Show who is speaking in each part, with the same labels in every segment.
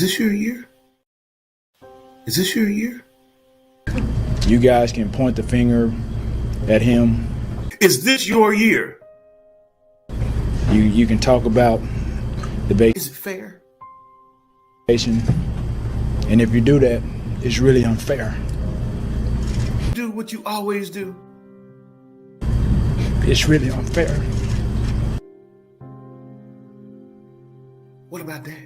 Speaker 1: this your year? Is this your year?
Speaker 2: You guys can point the finger at him.
Speaker 1: Is this your year?
Speaker 2: You can talk about the
Speaker 1: Is it fair?
Speaker 2: vacation, and if you do that, it's really unfair.
Speaker 1: Do what you always do.
Speaker 2: It's really unfair.
Speaker 1: What about Dak?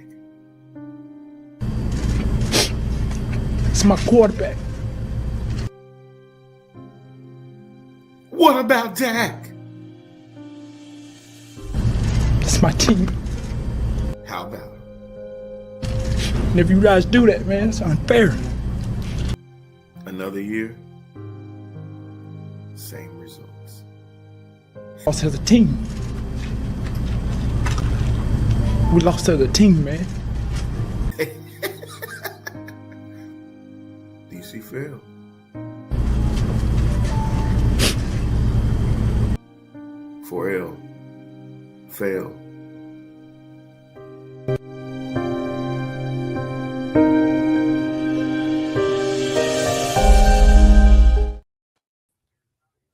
Speaker 2: It's my quarterback.
Speaker 1: What about Dak?
Speaker 2: It's my team.
Speaker 1: How about him?
Speaker 2: And if you guys do that, man, it's unfair.
Speaker 1: Another year, same results.
Speaker 2: Lost as a team. We lost as a team, man.
Speaker 1: DC failed. For L failed.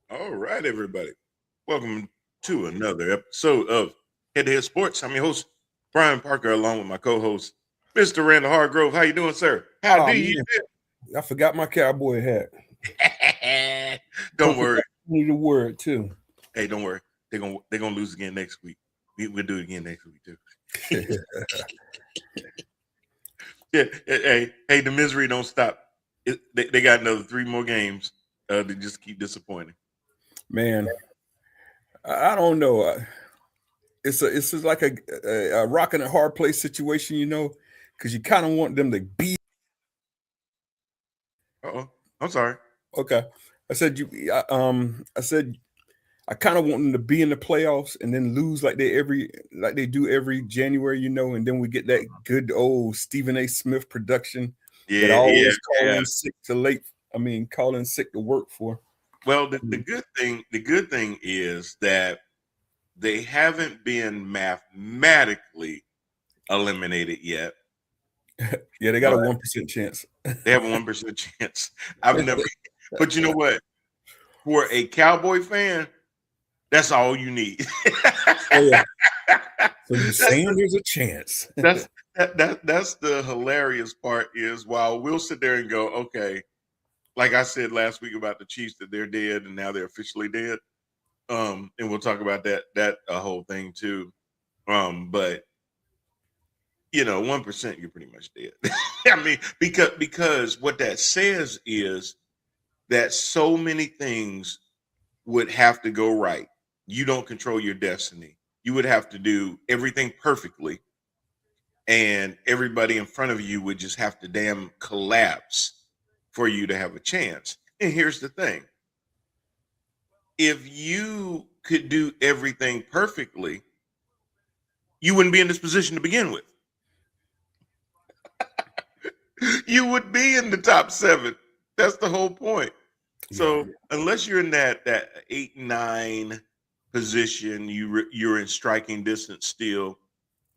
Speaker 3: All right, everybody. Welcome to another episode of Head to Head Sports. I'm your host, Brian Parker, along with my co-host, Mr. Randall Hargrove. How you doing, sir? How do you
Speaker 4: I forgot my cowboy hat.
Speaker 3: do? Don't worry.
Speaker 4: Need a word too.
Speaker 3: Hey, don't worry. They're gonna lose again next week. We'll do it again next week too. Yeah. Hey, the misery don't stop. They got another 3 more games to just keep disappointing.
Speaker 4: Man, I don't know. It's just like a rock and a hard place situation, because you kind of want them to be.
Speaker 3: Uh-oh. I'm sorry.
Speaker 4: Okay, I said I kind of want them to be in the playoffs and then lose like they do every January, and then we get that good old Stephen A. Smith production that always call in sick to work for.
Speaker 3: Well, the good thing is that they haven't been mathematically eliminated yet.
Speaker 4: Yeah, they got a 1% chance.
Speaker 3: They have a 1% chance. I've never, but you know what? For a Cowboy fan, that's all you need.
Speaker 4: Oh, yeah. So you're saying there's a chance.
Speaker 3: That's the hilarious part is while we'll sit there and go, okay, like I said last week about the Chiefs that they're dead and now they're officially dead. And we'll talk about that whole thing too. But 1% you're pretty much dead. I mean, because what that says is that so many things would have to go right. You don't control your destiny. You would have to do everything perfectly, and everybody in front of you would just have to damn collapse for you to have a chance. And here's the thing. If you could do everything perfectly, you wouldn't be in this position to begin with. You would be in the top 7. That's the whole point. So unless you're in that 8-9 position, you're in striking distance still.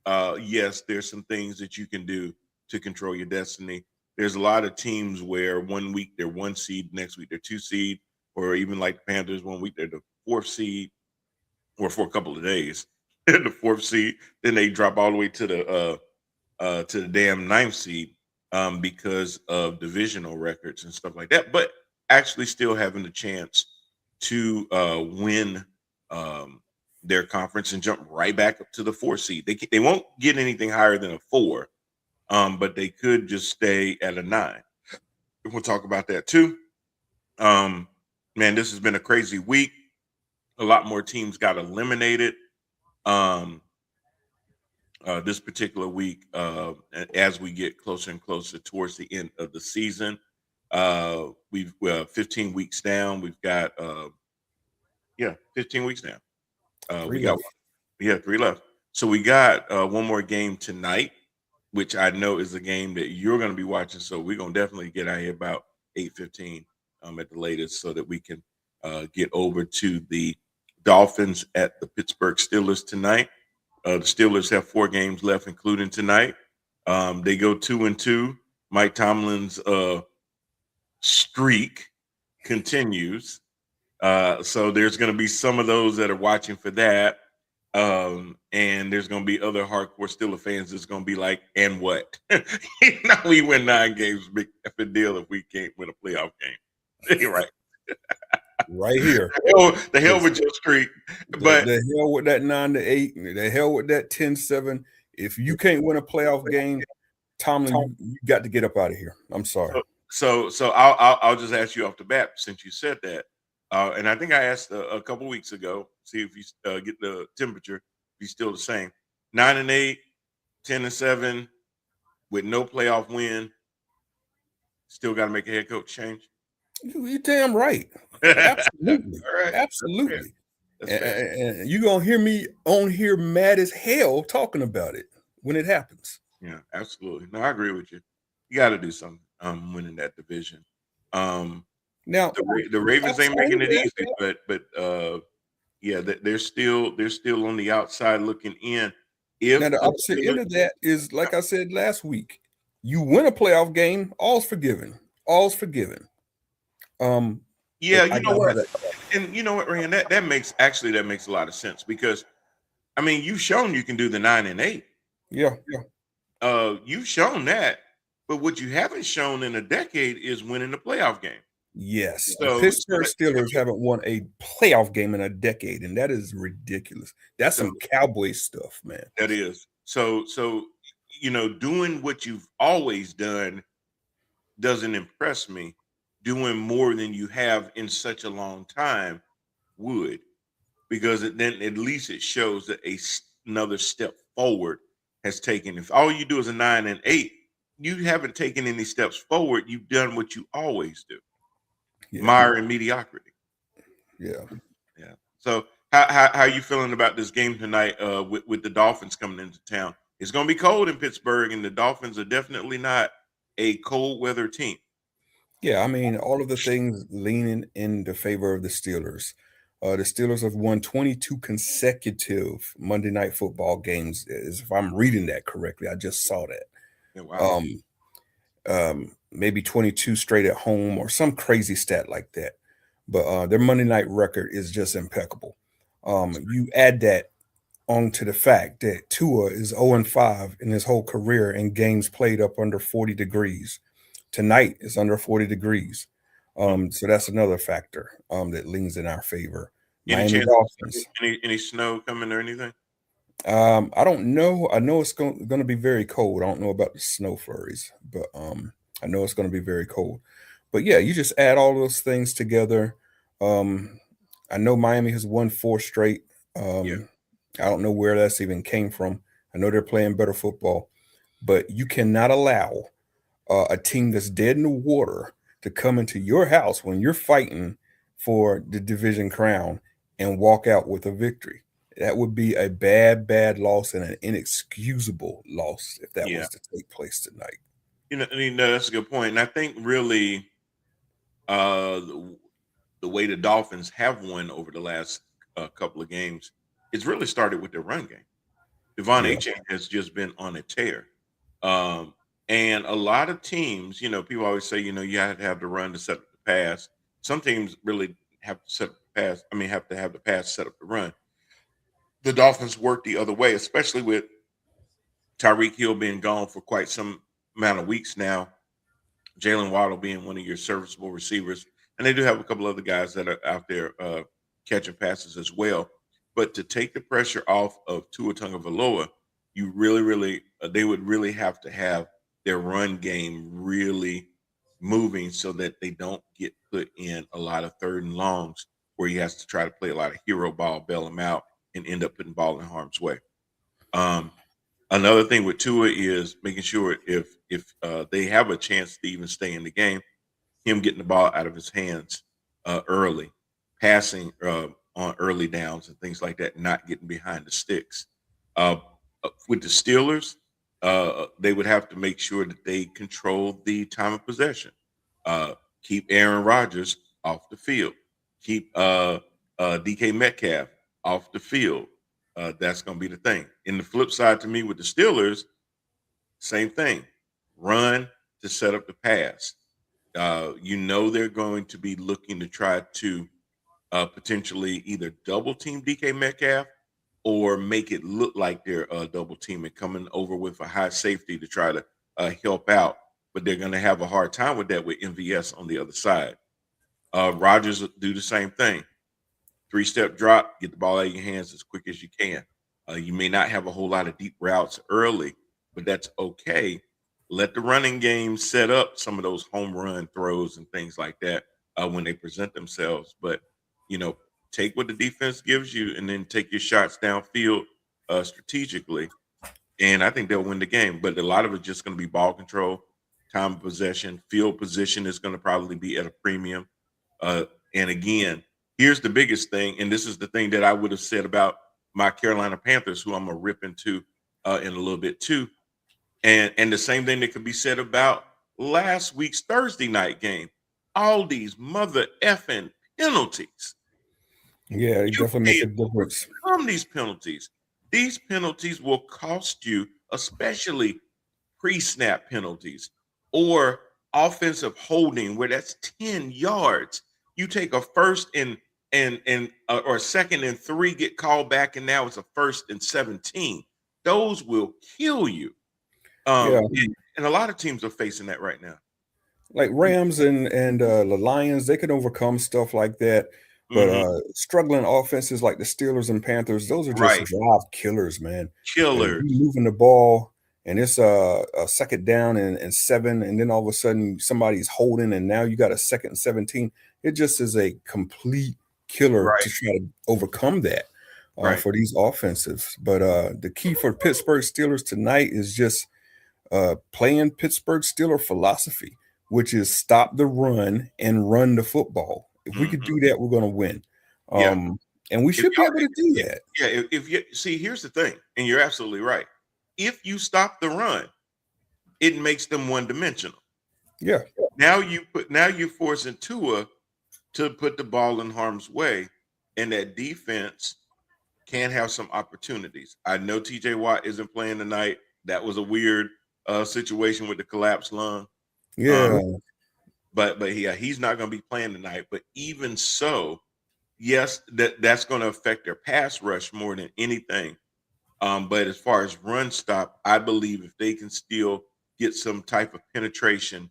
Speaker 3: Yes, there's some things that you can do to control your destiny. There's a lot of teams where 1 week they're 1 seed, next week they're 2 seed, or even like the Panthers, 1 week they're the 4th seed, or for a couple of days they're the 4th seed. Then they drop all the way to the damn 9th seed because of divisional records and stuff like that. But actually still having the chance to win their conference and jump right back up to the 4th seed. They won't get anything higher than a 4, but they could just stay at a 9. We'll talk about that too. Man, this has been a crazy week. A lot more teams got eliminated this particular week as we get closer and closer towards the end of the season. We've 15 weeks down. We've got 15 weeks down. We got 3 left. So we got one more game tonight, which I know is a game that you're going to be watching. So we're going to definitely get out here about 8:15 at the latest so that we can get over to the Dolphins at the Pittsburgh Steelers tonight. The Steelers have 4 games left, including tonight. They go 2-2. Mike Tomlin's streak continues. So there's going to be some of those that are watching for that. And there's going to be other hardcore Steelers fans that's going to be like, and what? We win 9 games, big effing deal if we can't win a playoff game. You're right.
Speaker 4: Right here.
Speaker 3: The hell with your streak. But
Speaker 4: the hell with that 9-8. The hell with that 10-7. If you can't win a playoff game, Tomlin, you got to get up out of here. I'm sorry.
Speaker 3: So I'll just ask you off the bat since you said that. And I think I asked a couple weeks ago, see if you get the temperature, if he's still the same. 9-8, 10-7, with no playoff win. Still got to make a head coach change.
Speaker 4: You're damn right. Absolutely.
Speaker 3: Right.
Speaker 4: Absolutely.
Speaker 3: That's fair.
Speaker 4: And you're going to hear me on here mad as hell talking about it when it happens.
Speaker 3: Yeah, absolutely. No, I agree with you. You got to do something winning that division.
Speaker 4: Now
Speaker 3: the Ravens ain't making it easy, but yeah, they're still on the outside looking in.
Speaker 4: Now the opposite end of that is, like I said last week, you win a playoff game, all's forgiven. All's forgiven.
Speaker 3: Yeah, you know what? And you know what, Rand, that makes a lot of sense, because I mean, you've shown you can do the 9-8.
Speaker 4: Yeah.
Speaker 3: You've shown that, but what you haven't shown in a decade is winning a playoff game.
Speaker 4: Yes.
Speaker 3: So,
Speaker 4: the Pittsburgh Steelers haven't won a playoff game in a decade, and that is ridiculous. That's some Cowboy stuff, man.
Speaker 3: That is. So doing what you've always done doesn't impress me. Doing more than you have in such a long time would, because then at least it shows that another step forward has taken. If all you do is a 9-8, you haven't taken any steps forward. You've done what you always do. Yeah. Mire in mediocrity.
Speaker 4: Yeah.
Speaker 3: So how are you feeling about this game tonight with the Dolphins coming into town? It's going to be cold in Pittsburgh, and the Dolphins are definitely not a cold weather team.
Speaker 4: Yeah, I mean, all of the things leaning in the favor of the Steelers. The Steelers have won 22 consecutive Monday Night Football games, if I'm reading that correctly. I just saw that.
Speaker 3: Yeah, wow.
Speaker 4: Maybe 22 straight at home or some crazy stat like that. But their Monday night record is just impeccable. You add that onto the fact that Tua is 0-5 in his whole career in games played up under 40 degrees. Tonight is under 40 degrees. So that's another factor that leans in our favor.
Speaker 3: Any Dolphins. Any snow coming or anything?
Speaker 4: I don't know. I know it's going to be very cold. I don't know about the snow flurries, but I know it's going to be very cold. But yeah, you just add all those things together. I know Miami has won 4 straight. I don't know where that's even came from. I know they're playing better football, but you cannot allow a team that's dead in the water to come into your house when you're fighting for the division crown and walk out with a victory. That would be a bad loss and an inexcusable loss if that was to take place tonight.
Speaker 3: That's a good point. And I think really the way the Dolphins have won over the last couple of games, it's really started with their run game. Devon Achane has just been on a tear. And a lot of teams, people always say, you have to have the run to set up the pass. Some teams really have to set up the pass. Have to have the pass set up the run. The Dolphins work the other way, especially with Tyreek Hill being gone for quite some amount of weeks now. Jalen Waddle being one of your serviceable receivers. And they do have a couple other guys that are out there catching passes as well. But to take the pressure off of Tua Tagovailoa, you really, they would really have to have their run game really moving so that they don't get put in a lot of 3rd and longs where he has to try to play a lot of hero ball, bail him out, and end up putting ball in harm's way. Another thing with Tua is making sure if they have a chance to even stay in the game, him getting the ball out of his hands early, passing on early downs and things like that, not getting behind the sticks. With the Steelers, they would have to make sure that they control the time of possession. Keep Aaron Rodgers off the field. Keep DK Metcalf off the field. That's going to be the thing. In the flip side to me with the Steelers, same thing. Run to set up the pass. They're going to be looking to try to potentially either double team DK Metcalf or make it look like they're double teaming, coming over with a high safety to try to help out. But they're going to have a hard time with that with MVS on the other side. Rodgers will do the same thing. 3-step drop, get the ball out of your hands as quick as you can. You may not have a whole lot of deep routes early, but that's okay. Let the running game set up some of those home run throws and things like that when they present themselves. But, take what the defense gives you and then take your shots downfield strategically. And I think they'll win the game. But a lot of it's just going to be ball control, time of possession, field position is going to probably be at a premium. And again, here's the biggest thing, and this is the thing that I would have said about my Carolina Panthers, who I'm going to rip into in a little bit too. And the same thing that could be said about last week's Thursday night game. All these mother effing penalties.
Speaker 4: Yeah, it definitely make a difference.
Speaker 3: These penalties will cost you, especially pre-snap penalties or offensive holding where that's 10 yards. You take a first and or second and 3, get called back, and now it's a 1st and 17. Those will kill you. And a lot of teams are facing that right now.
Speaker 4: Like Rams and the Lions, they can overcome stuff like that. But struggling offenses like the Steelers and Panthers, those are just drive killers, man.
Speaker 3: Killers.
Speaker 4: Moving the ball, and it's a second down and 7, and then all of a sudden somebody's holding, and now you got a 2nd and 17. It just is a complete killer to try to overcome that for these offensives. But the key for Pittsburgh Steelers tonight is just playing Pittsburgh Steeler philosophy, which is stop the run and run the football. If we could do that, we're going to win. And we should be able to do that.
Speaker 3: Yeah. If you see, here's the thing, and you're absolutely right. If you stop the run, it makes them one-dimensional.
Speaker 4: Yeah.
Speaker 3: Now you're forcing Tua to put the ball in harm's way, and that defense can have some opportunities. I know TJ Watt isn't playing tonight. That was a weird situation with the collapsed lung.
Speaker 4: Yeah.
Speaker 3: But he's not going to be playing tonight. But even so, yes, that's going to affect their pass rush more than anything. But as far as run stop, I believe if they can still get some type of penetration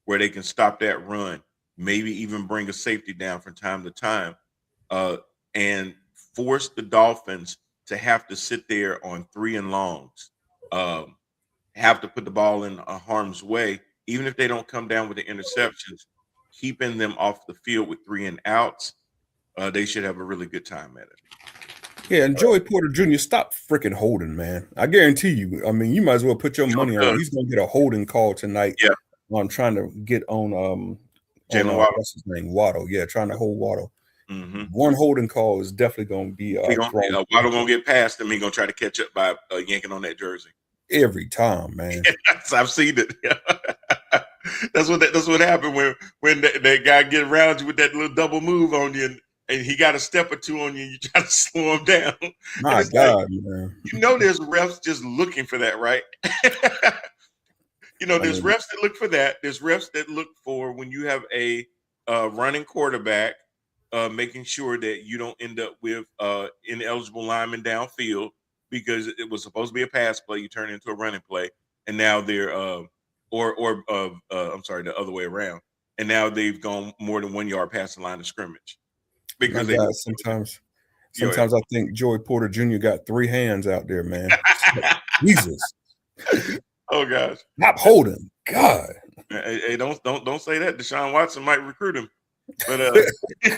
Speaker 3: where they can stop that run, maybe even bring a safety down from time to time, and force the Dolphins to have to sit there on 3 and longs, have to put the ball in harm's way, even if they don't come down with the interceptions, keeping them off the field with 3 and outs, they should have a really good time at it.
Speaker 4: Yeah, and Joey Porter Jr., stop freaking holding, man. I guarantee you. I mean, you might as well put your money on. He's going to get a holding call tonight.
Speaker 3: Yeah.
Speaker 4: I'm trying to get on
Speaker 3: Jalen Waddle.
Speaker 4: What's his name? Waddle. Yeah, trying to hold Waddle.
Speaker 3: Mm-hmm.
Speaker 4: One holding call is definitely going to be
Speaker 3: Waddle going to get past him. He's going to try to catch up by yanking on that jersey.
Speaker 4: Every time, man.
Speaker 3: I've seen it. That's what happened when that guy get around you with that little double move on you, and he got a step or two on you, and you try to slow him down.
Speaker 4: My God, man.
Speaker 3: There's refs just looking for that, right? There's refs that look for that. There's refs that look for when you have a running quarterback, making sure that you don't end up with ineligible linemen downfield because it was supposed to be a pass play. You turn it into a running play, and now they're I'm sorry, the other way around. And now they've gone more than 1 yard past the line of scrimmage. Because
Speaker 4: sometimes I think Joey Porter Jr. got 3 hands out there, man. Jesus.
Speaker 3: Oh gosh.
Speaker 4: Not holding. God.
Speaker 3: Hey, don't say that. Deshaun Watson might recruit him. But he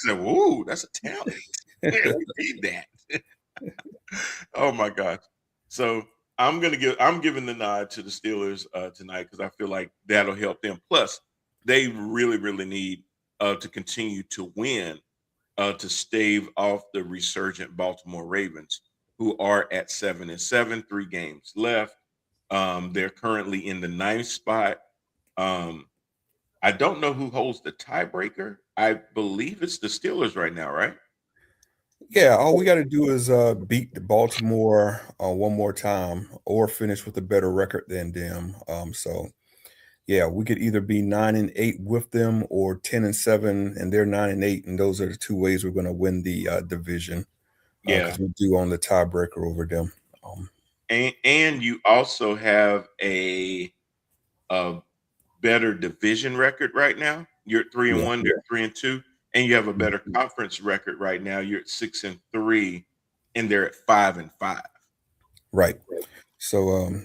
Speaker 3: said, "Whoa, that's a talent. We need that." Oh my gosh. So I'm giving the nod to the Steelers tonight because I feel like that'll help them. Plus, they really, really need to continue to win to stave off the resurgent Baltimore Ravens, who are at 7-7, 3 games left. They're currently in the 9th spot. I don't know who holds the tiebreaker. I believe it's the Steelers right now, right?
Speaker 4: Yeah, all we got to do is beat the Baltimore one more time, or finish with a better record than them. So yeah, we could either be 9-8 with them, or 10-7, and they're 9-8, and those are the two ways we're going to win the division.
Speaker 3: Yeah,
Speaker 4: Because we do own the tiebreaker over them.
Speaker 3: and you also have a better division record right now. You're at 3-1, they're 3-2, and you have a better conference record right now. You're at 6-3, and they're at 5-5.
Speaker 4: Right. So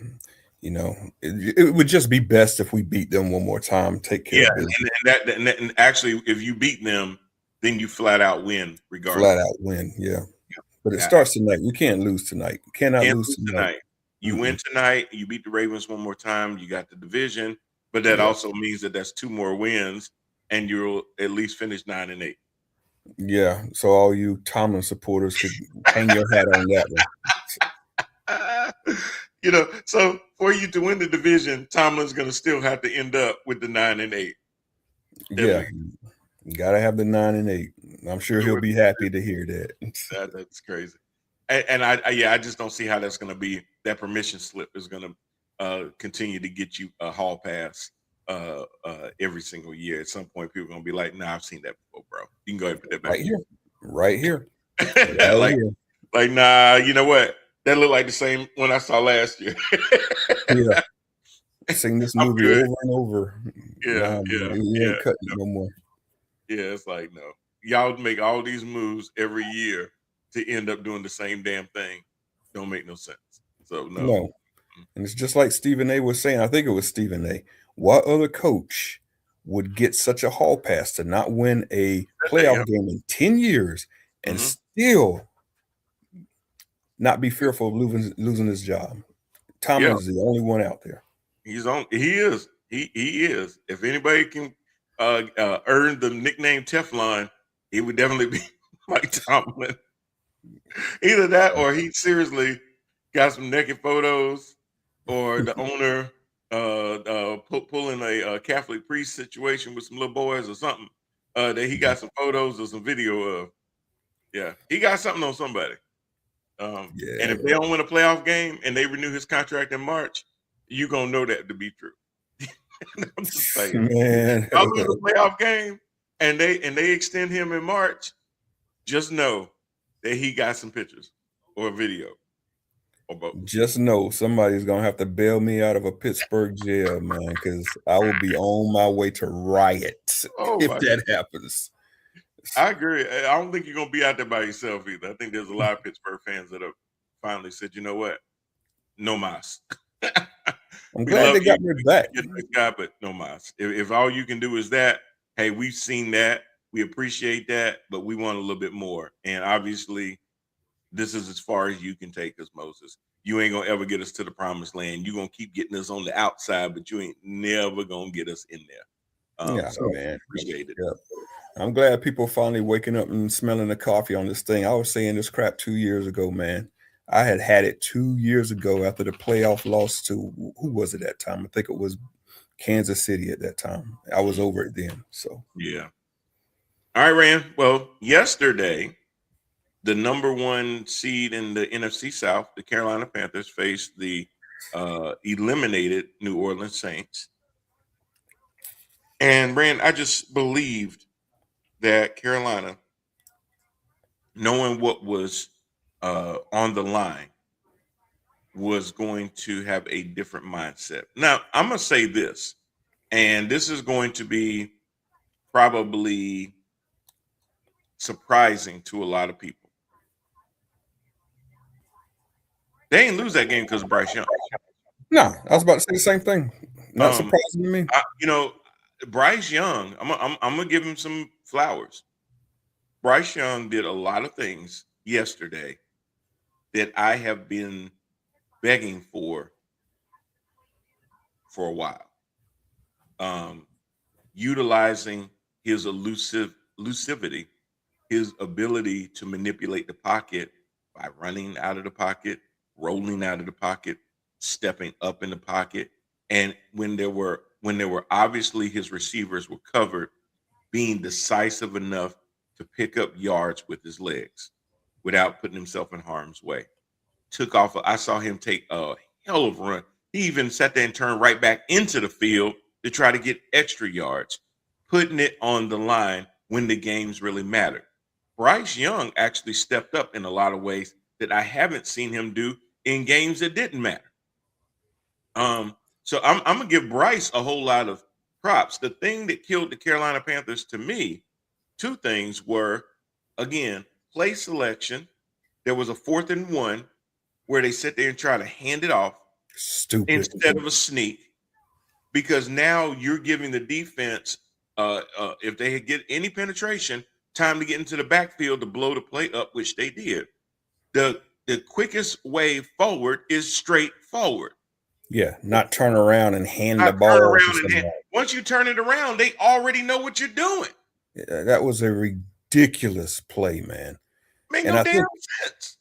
Speaker 4: you know, it would just be best if we beat them one more time, take care of business.
Speaker 3: And actually, if you beat them, then you flat out win, regardless.
Speaker 4: Flat out win, yeah. But it starts tonight. We can't lose tonight. Cannot lose tonight.
Speaker 3: You win tonight. You beat the Ravens one more time. You got the division, but that also means that that's 2 more wins, and you'll at least finish 9-8.
Speaker 4: Yeah. So all you Tomlin supporters could hang your hat on that one.
Speaker 3: You know, so for you to win the division, Tomlin's going to still have to end up with the 9-8.
Speaker 4: Yeah, you gotta have the 9-8. I'm sure he'll be happy to hear that.
Speaker 3: That's crazy. And I just don't see how that's going to be. That permission slip is going to continue to get you a hall pass every single year. At some point, people are going to be like, "Nah, I've seen that before, bro. You can go ahead and put that back
Speaker 4: right here.
Speaker 3: Like, nah, you know what? That looked like the same one I saw last year."
Speaker 4: Yeah. Seen this movie over and over.
Speaker 3: Yeah,
Speaker 4: you ain't cutting it no more.
Speaker 3: Yeah, it's like, no. Y'all make all these moves every year to end up doing the same damn thing. Don't make no sense. So no.
Speaker 4: And it's just like Stephen A was saying. I think it was Stephen A. What other coach would get such a hall pass to not win a playoff game in 10 years and still not be fearful of losing his job? Tomlin is the only one out there.
Speaker 3: He is. He is. If anybody can earn the nickname Teflon, it would definitely be Mike Tomlin. Either that, or he seriously got some naked photos, or the owner pulling a Catholic priest situation with some little boys or something that he got some photos or some video of. Yeah, he got something on somebody. And if they don't win a playoff game and they renew his contract in March, you're gonna know that to be true. I'm just saying, man. If I lose a playoff game and they extend him in March, just know that he got some pictures or a video or both.
Speaker 4: Just know somebody's gonna have to bail me out of a Pittsburgh jail, man, because I will be on my way to riot if that happens.
Speaker 3: I agree. I don't think you're gonna be out there by yourself either. I think there's a lot of Pittsburgh fans that have finally said, you know what, no mas.
Speaker 4: I'm glad they got me back.
Speaker 3: Guy, but no mas. If all you can do is that, hey, we've seen that, we appreciate that, but we want a little bit more. And obviously, this is as far as you can take us, Moses. You ain't gonna ever get us to the promised land. You're gonna keep getting us on the outside, but you ain't never gonna get us in there. So man, appreciate it.
Speaker 4: Yeah. I'm glad people finally waking up and smelling the coffee on this thing. I was saying this crap 2 years ago, man. I had it 2 years ago after the playoff loss to, who was it that time? I think it was Kansas City at that time. I was over it then. So
Speaker 3: yeah. All right, Rand. Well, yesterday, the number 1 seed in the NFC South, the Carolina Panthers, faced the eliminated New Orleans Saints. And Rand, I just believed that Carolina, knowing what was on the line, was going to have a different mindset. Now, I'm going to say this, and this is going to be probably surprising to a lot of people. They didn't lose that game because of Bryce Young.
Speaker 4: No, I was about to say the same thing. Not surprising to me.
Speaker 3: Bryce Young, I'm going to give him some flowers. Bryce Young did a lot of things yesterday that I have been begging for a while. Utilizing his elusivity, his ability to manipulate the pocket by running out of the pocket, rolling out of the pocket, stepping up in the pocket, and when there were obviously his receivers were covered, being decisive enough to pick up yards with his legs. without putting himself in harm's way. Took off. I saw him take a hell of a run. He even sat there and turned right back into the field to try to get extra yards, putting it on the line when the games really mattered. Bryce Young actually stepped up in a lot of ways that I haven't seen him do in games that didn't matter. So I'm gonna give Bryce a whole lot of props. The thing that killed the Carolina Panthers to me, two things were, again, play selection. There was a 4th and 1 where they sit there and try to hand it off
Speaker 4: Stupid.
Speaker 3: instead of a sneak, because now you're giving the defense, if they get any penetration, time to get into the backfield to blow the play up, which they did. The quickest way forward is straight forward.
Speaker 4: Yeah, not turn around and hand the ball.
Speaker 3: Once you turn it around, they already know what you're doing.
Speaker 4: Yeah, that was a ridiculous play, man.
Speaker 3: Make no damn sense.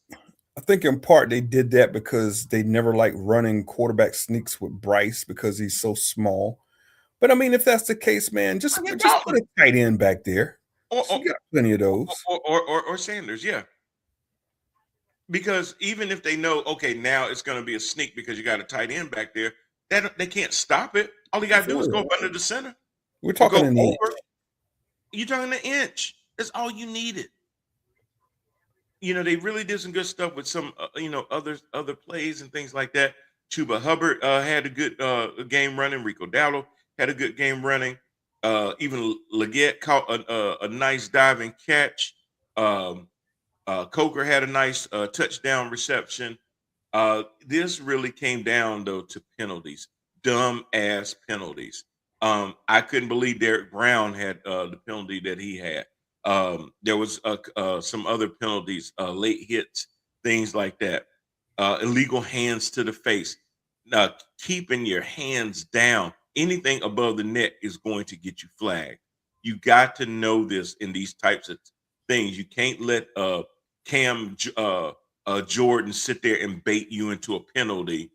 Speaker 4: I think in part they did that because they never like running quarterback sneaks with Bryce because he's so small. But I mean, if that's the case, man, just put a tight end back there. You got plenty of those.
Speaker 3: Or Sanders, yeah. Because even if they know, okay, now it's going to be a sneak because you got a tight end back there, they can't stop it. All you got to do is go up under the center.
Speaker 4: We're talking an inch.
Speaker 3: You're talking an inch. That's all you needed. You know, they really did some good stuff with some, other plays and things like that. Chuba Hubbard had a good game running. Rico Dowdle had a good game running. Even Leggett caught a nice diving catch. Coker had a nice touchdown reception. This really came down, though, to penalties. Dumb ass penalties. I couldn't believe Derek Brown had the penalty that he had. There was some other penalties, late hits, things like that. Illegal hands to the face. Keeping your hands down. Anything above the neck is going to get you flagged. You got to know this in these types of things. You can't let Cam Jordan sit there and bait you into a penalty,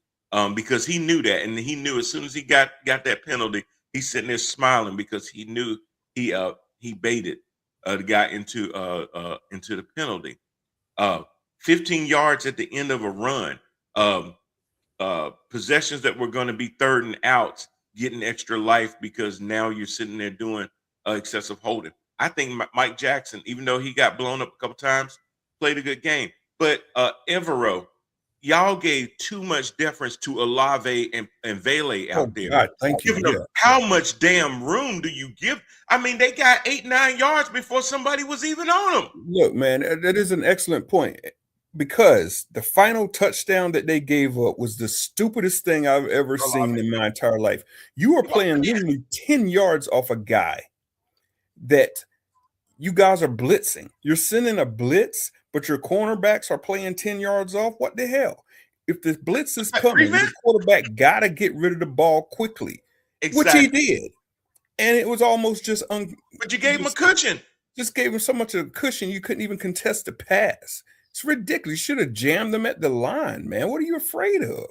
Speaker 3: because he knew that, and he knew as soon as he got that penalty, he's sitting there smiling because he knew he baited the guy into the penalty. 15 yards at the end of a run. Possessions that were going to be 3rd and outs, getting extra life because now you're sitting there doing excessive holding. I think Mike Jackson, even though he got blown up a couple times, played a good game. But Evero, y'all gave too much deference to Olave and Vele out there.
Speaker 4: God, thank you.
Speaker 3: Them, how much damn room do you give? I mean, they got 8-9 yards before somebody was even on them.
Speaker 4: Look, man, that is an excellent point, because the final touchdown that they gave up was the stupidest thing I've ever seen in my entire life. You are playing literally 10 yards off a guy that you guys are blitzing. You're sending a blitz, but your cornerbacks are playing 10 yards off. What the hell? If the blitz is coming, the quarterback got to get rid of the ball quickly, which he did. And it was almost just
Speaker 3: but you gave him a cushion.
Speaker 4: Just gave him so much of a cushion you couldn't even contest the pass. It's ridiculous. You should have jammed them at the line, man. What are you afraid of?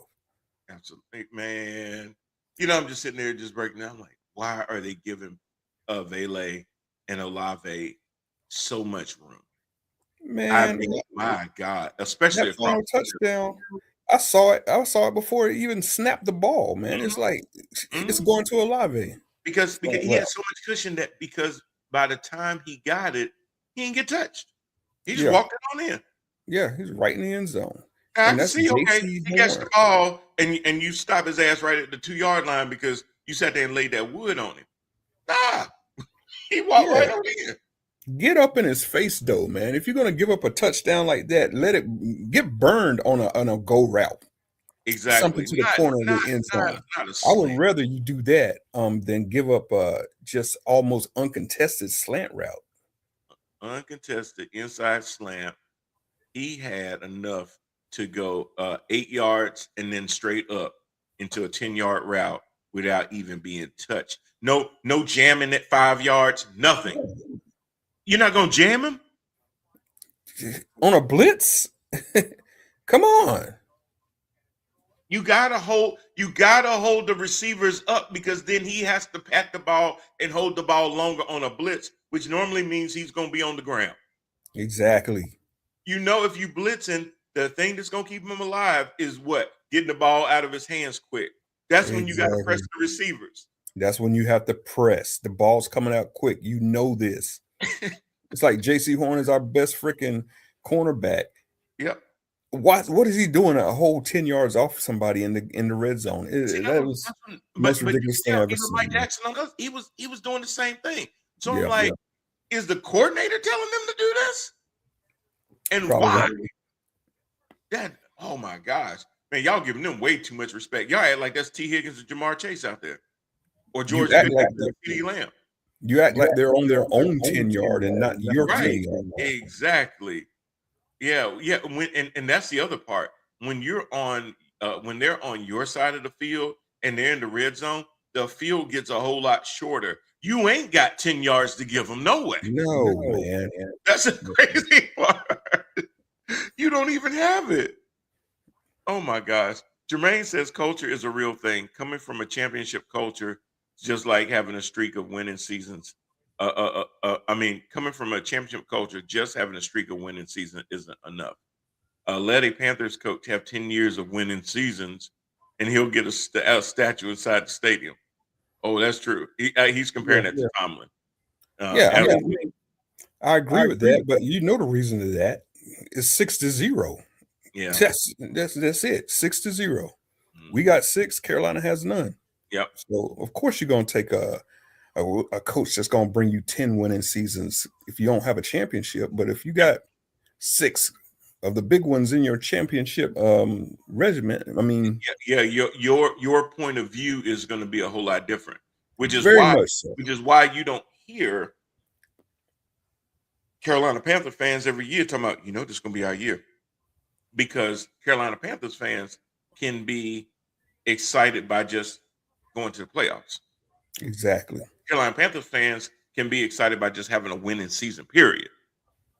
Speaker 3: Absolutely, man. You know, I'm just sitting there just breaking down. I'm like, why are they giving Vele and Olave so much room?
Speaker 4: Man,
Speaker 3: I mean, my God, especially
Speaker 4: that final touchdown. I saw it before it even snapped the ball, man. It's like it's going to Olave.
Speaker 3: Because he had so much cushion that because by the time he got it, he didn't get touched. He just walked it on in.
Speaker 4: Yeah, he's right in the end zone.
Speaker 3: I can see, okay, he gets the ball and you stop his ass right at the 2-yard line because you sat there and laid that wood on him. Nah, he walked right on in.
Speaker 4: Get up in his face, though, man. If you're going to give up a touchdown like that, let it get burned on a go route.
Speaker 3: Exactly.
Speaker 4: Something to the corner of the end zone. I would rather you do that than give up just almost uncontested slant route.
Speaker 3: Uncontested inside slant. He had enough to go 8 yards and then straight up into a 10-yard route without even being touched. No jamming at 5 yards, nothing. You're not going to jam him?
Speaker 4: On a blitz? Come on.
Speaker 3: You gotta hold the receivers up because then he has to pat the ball and hold the ball longer on a blitz, which normally means he's gonna be on the ground.
Speaker 4: Exactly.
Speaker 3: You know, if you blitzing, the thing that's gonna keep him alive is what? Getting the ball out of his hands quick. That's when you got to press the receivers.
Speaker 4: That's when you have to press. The ball's coming out quick. You know this. It's like J.C. Horn is our best freaking cornerback.
Speaker 3: Yep.
Speaker 4: What is he doing a whole 10 yards off somebody in the red zone? That was the most ridiculous thing I've ever seen.
Speaker 3: Mike Jackson, he was doing the same thing. So I'm like, is the coordinator telling them to do this? And probably why? That, oh my gosh. Man, y'all giving them way too much respect. Y'all act like that's T. Higgins and Jamar Chase out there. Or George CeeDee Lamb.
Speaker 4: You act like they're on their own 10-yard and not your 10-yard.
Speaker 3: Exactly. Yeah. And that's the other part. When you're on when they're on your side of the field and they're in the red zone, the field gets a whole lot shorter. You ain't got 10 yards to give them. No way.
Speaker 4: No, man.
Speaker 3: That's a crazy part. You don't even have it. Oh my gosh. Jermaine says culture is a real thing. Coming from a championship culture, just like having a streak of winning seasons. Coming from a championship culture, just having a streak of winning season isn't enough. Let a Panthers coach have 10 years of winning seasons, and he'll get a statue inside the stadium. Oh, that's true. He's comparing that to Tomlin.
Speaker 4: I agree with that, but you know the reason to that is 6-0.
Speaker 3: Yeah,
Speaker 4: that's it. 6-0. Mm-hmm. We got 6. Carolina has none.
Speaker 3: Yep.
Speaker 4: So of course you're going to take a coach that's going to bring you 10 winning seasons if you don't have a championship. But if you got 6 of the big ones in your championship regiment, I mean,
Speaker 3: your point of view is going to be a whole lot different, which is why you don't hear Carolina Panther fans every year talking about, this is going to be our year. Because Carolina Panthers fans can be excited by just going to the playoffs.
Speaker 4: Exactly.
Speaker 3: Carolina Panthers fans can be excited by just having a winning season, period.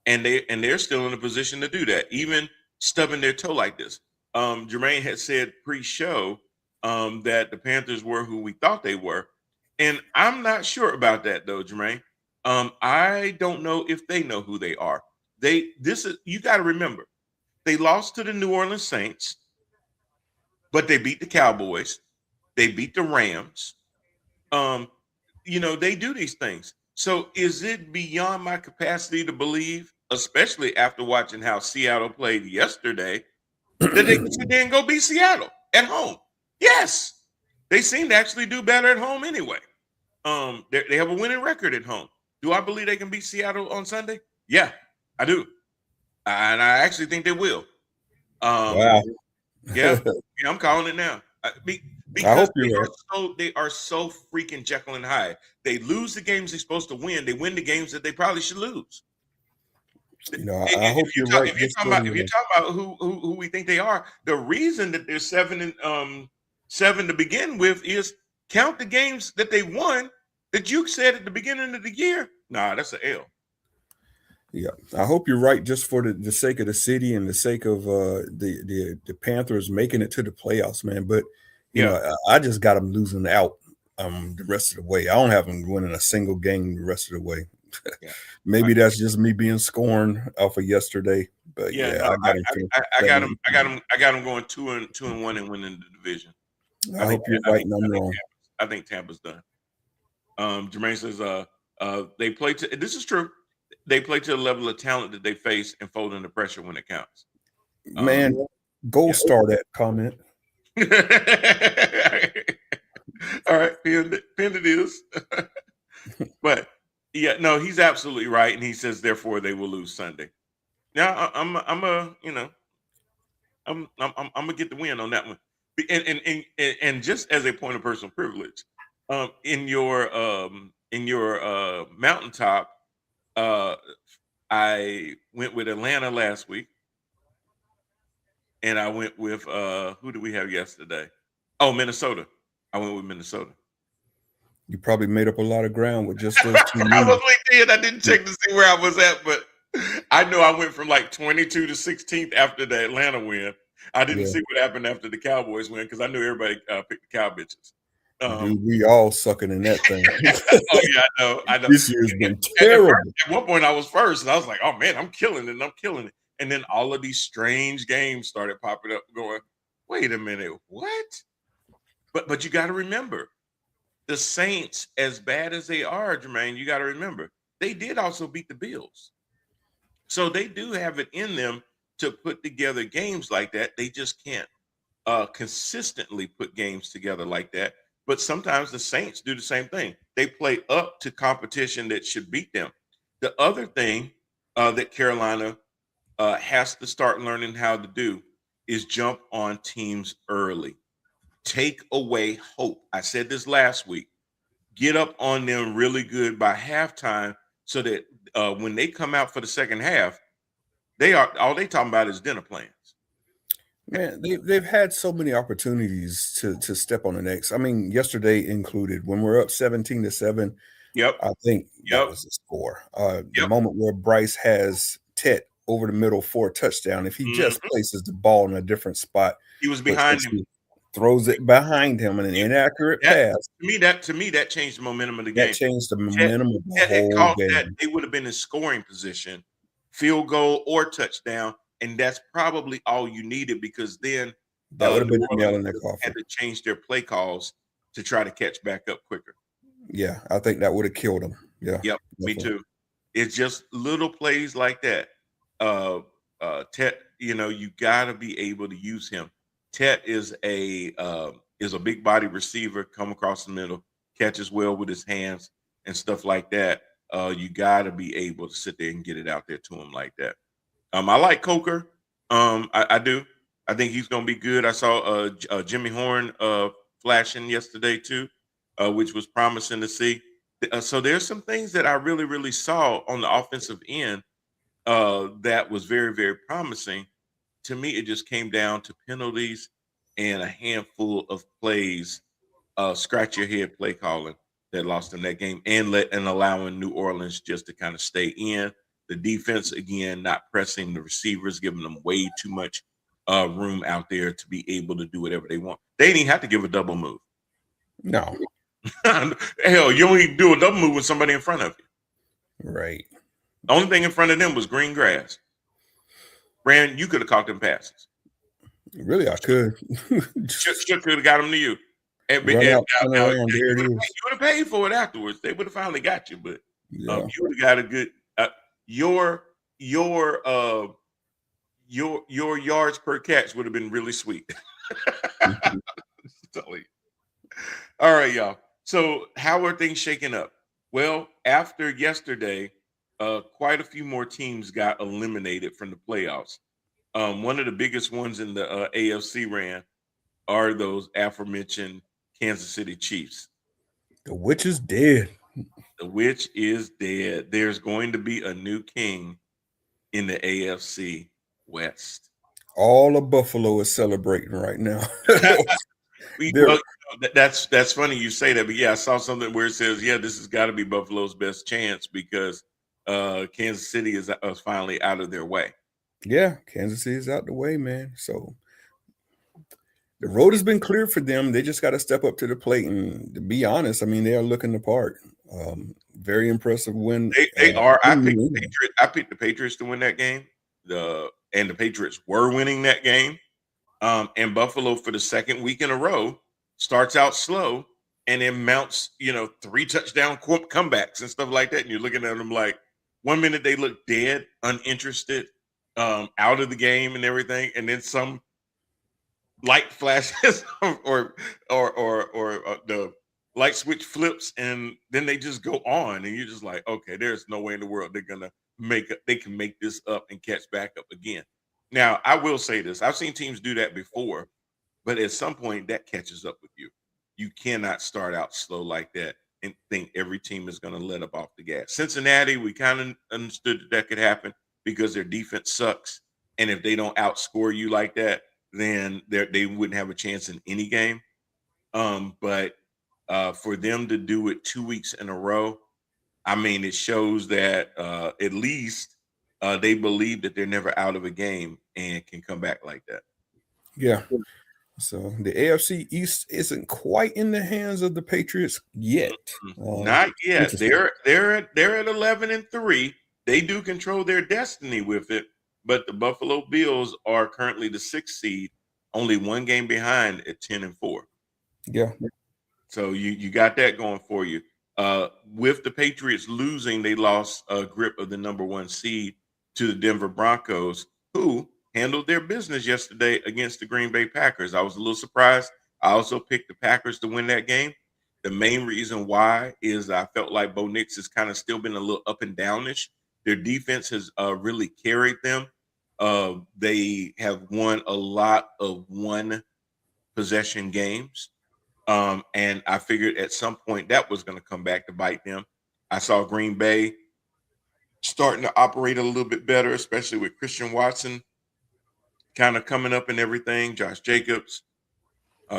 Speaker 3: And they're still in a position to do that, even stubbing their toe like this. Jermaine had said pre-show that the Panthers were who we thought they were. And I'm not sure about that though, Jermaine. I don't know if they know who they are. You got to remember. They lost to the New Orleans Saints, but they beat the Cowboys. They beat the Rams. They do these things. So is it beyond my capacity to believe, especially after watching how Seattle played yesterday, that they can then go beat Seattle at home? Yes. They seem to actually do better at home anyway. They have a winning record at home. Do I believe they can beat Seattle on Sunday? Yeah, I do. And I actually think they will.
Speaker 4: Wow.
Speaker 3: Yeah, I'm calling it now. Because
Speaker 4: I hope you're right.
Speaker 3: They are so freaking Jekyll and Hyde. They lose the games they're supposed to win. They win the games that they probably should lose.
Speaker 4: I hope you're right.
Speaker 3: If you're talking about who we think they are, the reason that they're 7 to begin with is count the games that they won that you said at the beginning of the year. Nah, that's an L.
Speaker 4: Yeah, I hope you're right, just for the sake of the city and the sake of the Panthers making it to the playoffs, man. But you know, I just got them losing out the rest of the way. I don't have them winning a single game the rest of the way. Maybe that's just me being scorned off of yesterday. But I
Speaker 3: got them going 2-1 and winning the division.
Speaker 4: I hope you're right and I'm wrong.
Speaker 3: I think Tampa's done. Jermaine says they play to. This is true. They play to the level of talent that they face and fold under pressure when it counts.
Speaker 4: Man, gold star that comment.
Speaker 3: All right, pinned it is. But no, he's absolutely right, and he says therefore they will lose Sunday. Now I'm gonna get the win on that one, and just as a point of personal privilege, in your mountaintop. I went with Atlanta last week, and I went with who did we have yesterday? Oh, Minnesota. I went with Minnesota.
Speaker 4: You probably made up a lot of ground with just those two.
Speaker 3: Probably did. I didn't check to see where I was at, but I know I went from like 22 to 16th after the Atlanta win. I didn't see what happened after the Cowboys win because I knew everybody picked the Cow bitches.
Speaker 4: Dude, we all sucking in that thing.
Speaker 3: Oh yeah, I know.
Speaker 4: This year's been terrible.
Speaker 3: At one point, I was first, and I was like, "Oh man, I'm killing it! And then all of these strange games started popping up going, wait a minute, what? But you got to remember, the Saints, as bad as they are, Jermaine, you got to remember, they did also beat the Bills. So they do have it in them to put together games like that. They just can't consistently put games together like that. But sometimes the Saints do the same thing. They play up to competition that should beat them. The other thing that Carolina has to start learning how to do is jump on teams early. Take away hope. I said this last week. Get up on them really good by halftime so that when they come out for the second half, all they talking about is dinner plans.
Speaker 4: Man, they've had so many opportunities to step on the next. I mean, yesterday included when we're up 17-7.
Speaker 3: Yep.
Speaker 4: I think that was the score. The moment where Bryce has Tet over the middle for a touchdown. If he just places the ball in a different spot,
Speaker 3: he was behind him.
Speaker 4: Throws it behind him in an inaccurate pass.
Speaker 3: To me, that changed the momentum of the game.
Speaker 4: That changed the momentum of the whole game.
Speaker 3: They would have been in scoring position, field goal or touchdown, and that's probably all you needed because then
Speaker 4: that would have been the nail in their coffin.
Speaker 3: Had to change their play calls to try to catch back up quicker.
Speaker 4: Yeah, I think that would have killed them. Yeah.
Speaker 3: Yep, definitely. Me too. It's just little plays like that. Tet, you got to be able to use him. Tet is a big body receiver, come across the middle, catches well with his hands and stuff like that. You got to be able to sit there and get it out there to him like that. I like Coker. I do. I think he's going to be good. I saw Jimmy Horn flashing yesterday too, which was promising to see. So there's some things that I really, really saw on the offensive end that was very, very promising. To me, it just came down to penalties and a handful of plays, scratch your head play calling that lost them that game, and allowing New Orleans just to kind of stay in. The defense, again, not pressing the receivers, giving them way too much room out there to be able to do whatever they want. They didn't even have to give a double move.
Speaker 4: No.
Speaker 3: Hell, you only do a double move with somebody in front of you.
Speaker 4: Right.
Speaker 3: The only thing in front of them was green grass. Brand, you could have caught them passes.
Speaker 4: Really, I could.
Speaker 3: Should could have got them to you. You would have paid for it afterwards. They would have finally got you, but you would have got a good. Your yards per catch would have been really sweet. All right, y'all. So how are things shaking up? Well, after yesterday, quite a few more teams got eliminated from the playoffs. One of the biggest ones in the AFC ran are those aforementioned Kansas City Chiefs.
Speaker 4: The witch is dead.
Speaker 3: The witch is dead. There's going to be a new king in the AFC West.
Speaker 4: All of Buffalo is celebrating right now.
Speaker 3: That's funny you say that, but yeah, I saw something where it says, this has got to be Buffalo's best chance because Kansas City is finally out of their way.
Speaker 4: Yeah, Kansas City is out the way, man. So the road has been cleared for them. They just got to step up to the plate. And to be honest, I mean, they are looking the part. Very impressive win.
Speaker 3: They are. I picked the Patriots to win that game. And the Patriots were winning that game. And Buffalo, for the second week in a row, starts out slow and then mounts, 3 touchdown comebacks and stuff like that. And you're looking at them like, 1 minute they look dead, uninterested, out of the game and everything, and then some light flashes or the light switch flips, and then they just go on, and you're just like, okay, there's no way in the world they can make this up and catch back up again. Now, I will say this: I've seen teams do that before, but at some point that catches up with you. You cannot start out slow like that and think every team is going to let up off the gas. Cincinnati, we kind of understood that could happen because their defense sucks. And if they don't outscore you like that, then they wouldn't have a chance in any game. But for them to do it 2 weeks in a row, I mean, it shows that at least they believe that they're never out of a game and can come back like that.
Speaker 4: Yeah. So the AFC East isn't quite in the hands of the Patriots yet.
Speaker 3: Not yet. They're at 11-3. They do control their destiny with it. but the Buffalo Bills are currently the 6th seed, only one game behind at 10-4.
Speaker 4: Yeah.
Speaker 3: So you got that going for you. With the Patriots losing, they lost a grip of the number 1 seed to the Denver Broncos, who handled their business yesterday against the Green Bay Packers. I was a little surprised. I also picked the Packers to win that game. The main reason why is I felt like Bo Nix has kind of still been a little up and downish. Their defense has really carried them. They have won a lot of one possession games. And I figured at some point that was going to come back to bite them. I saw Green Bay starting to operate a little bit better, especially with Christian Watson kind of coming up and everything. Josh Jacobs,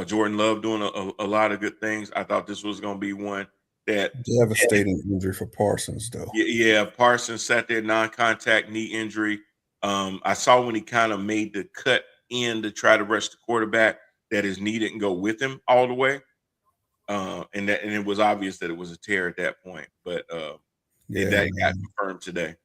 Speaker 3: Jordan Love doing a lot of good things. I thought this was going to be one that
Speaker 4: devastating injury for Parsons, though.
Speaker 3: Yeah, Parsons sat there, non-contact knee injury. I saw when he kind of made the cut in to try to rush the quarterback that his knee didn't go with him all the way. And it was obvious that it was a tear at that point, but that got confirmed today.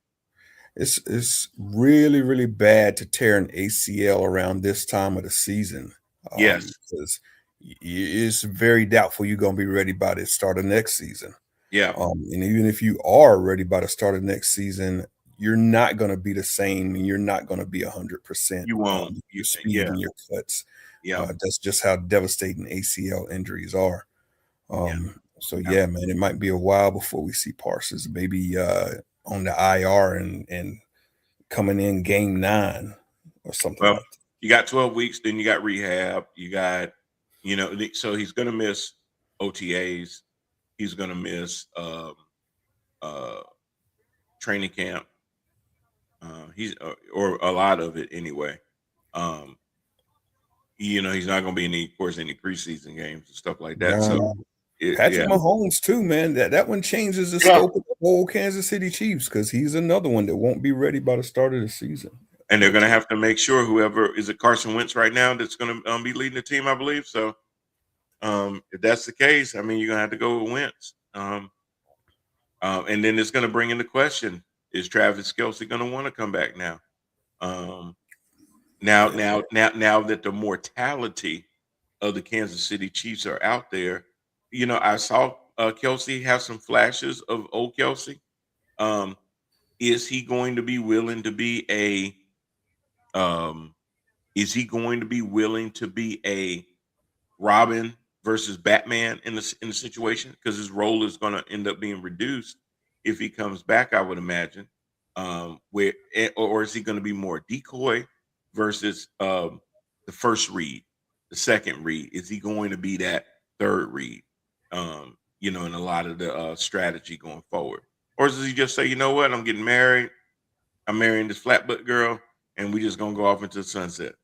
Speaker 4: It's really, really bad to tear an ACL around this time of the season.
Speaker 3: Yes,
Speaker 4: because it's very doubtful you're going to be ready by the start of next season.
Speaker 3: Yeah.
Speaker 4: And even if you are ready by the start of next season, you're not going to be the same, and you're not going to be 100%.
Speaker 3: You won't.
Speaker 4: Your speed and your cuts.
Speaker 3: Yeah,
Speaker 4: that's just how devastating ACL injuries are. So yeah, man, it might be a while before we see Parsons maybe on the IR and coming in game 9 or something.
Speaker 3: Well,
Speaker 4: like that.
Speaker 3: You got 12 weeks, then you got rehab. You got, so he's going to miss OTAs. He's going to miss training camp. He's or a lot of it anyway. He's not going to be in any preseason games and stuff like that. So
Speaker 4: Patrick Mahomes too, man. That one changes the scope of the whole Kansas City Chiefs, because he's another one that won't be ready by the start of the season.
Speaker 3: And they're going to have to make sure whoever is it Carson Wentz right now that's going to be leading the team, I believe. So if that's the case, I mean, you're going to have to go with Wentz. And then it's going to bring into question, is Travis Kelce going to want to come back now? Now that the mortality of the Kansas City Chiefs are out there, I saw Kelce have some flashes of old Kelce. Is he going to be willing to be a Robin versus Batman in the situation? Because his role is going to end up being reduced if he comes back, I would imagine. Or is he going to be more decoy versus the first read, the second read? Is he going to be that third read? In a lot of the strategy going forward, or does he just say, you know what, I'm getting married, I'm marrying this flatbutt girl, and we just gonna go off into the sunset?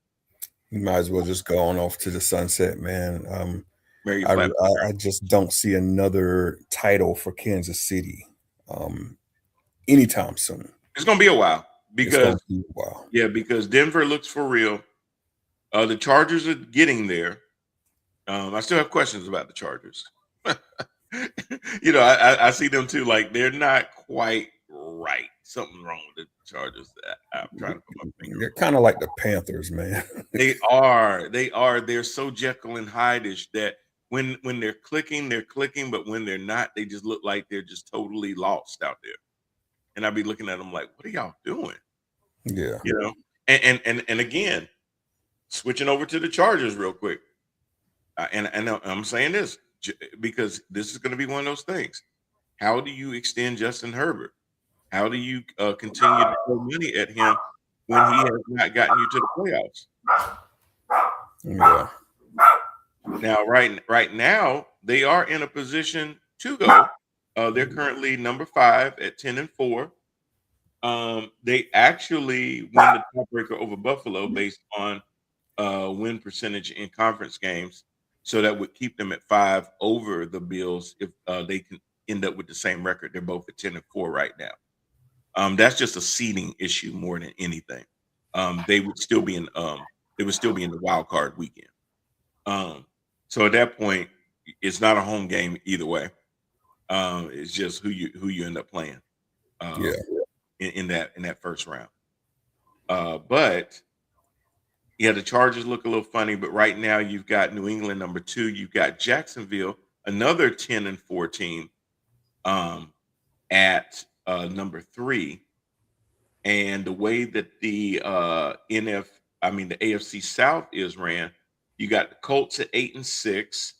Speaker 4: You might as well just go on off to the sunset, man. I just don't see another title for Kansas City anytime soon.
Speaker 3: It's gonna be a while because Denver looks for real. The Chargers are getting there. I still have questions about the Chargers. I see them too. Like, they're not quite right. Something wrong with the Chargers. I'm trying to put my finger.
Speaker 4: They're kind of like the Panthers, man.
Speaker 3: They are. They're so Jekyll and Hyde-ish that when they're clicking, but when they're not, they just look like they're just totally lost out there. And I'd be looking at them like, what are y'all doing?
Speaker 4: Yeah.
Speaker 3: And again, switching over to the Chargers real quick. And I'm saying this because this is going to be one of those things. How do you extend Justin Herbert? How do you continue to throw money at him when he has not gotten you to the playoffs?
Speaker 4: Yeah.
Speaker 3: Now, right now, they are in a position to go. They're currently number 5 at 10-4. They actually won the tiebreaker over Buffalo based on win percentage in conference games. So that would keep them at 5 over the Bills if they can end up with the same record. They're both at 10-4 right now. That's just a seeding issue more than anything. They would still be in the wild card weekend. So at that point, it's not a home game either way. It's just who you end up playing. In that first round. But yeah, the Chargers look a little funny, but right now you've got New England number 2, you've got Jacksonville, another 10-4 team, at number 3. And the way that the the AFC South is ran, you got the Colts at 8-6.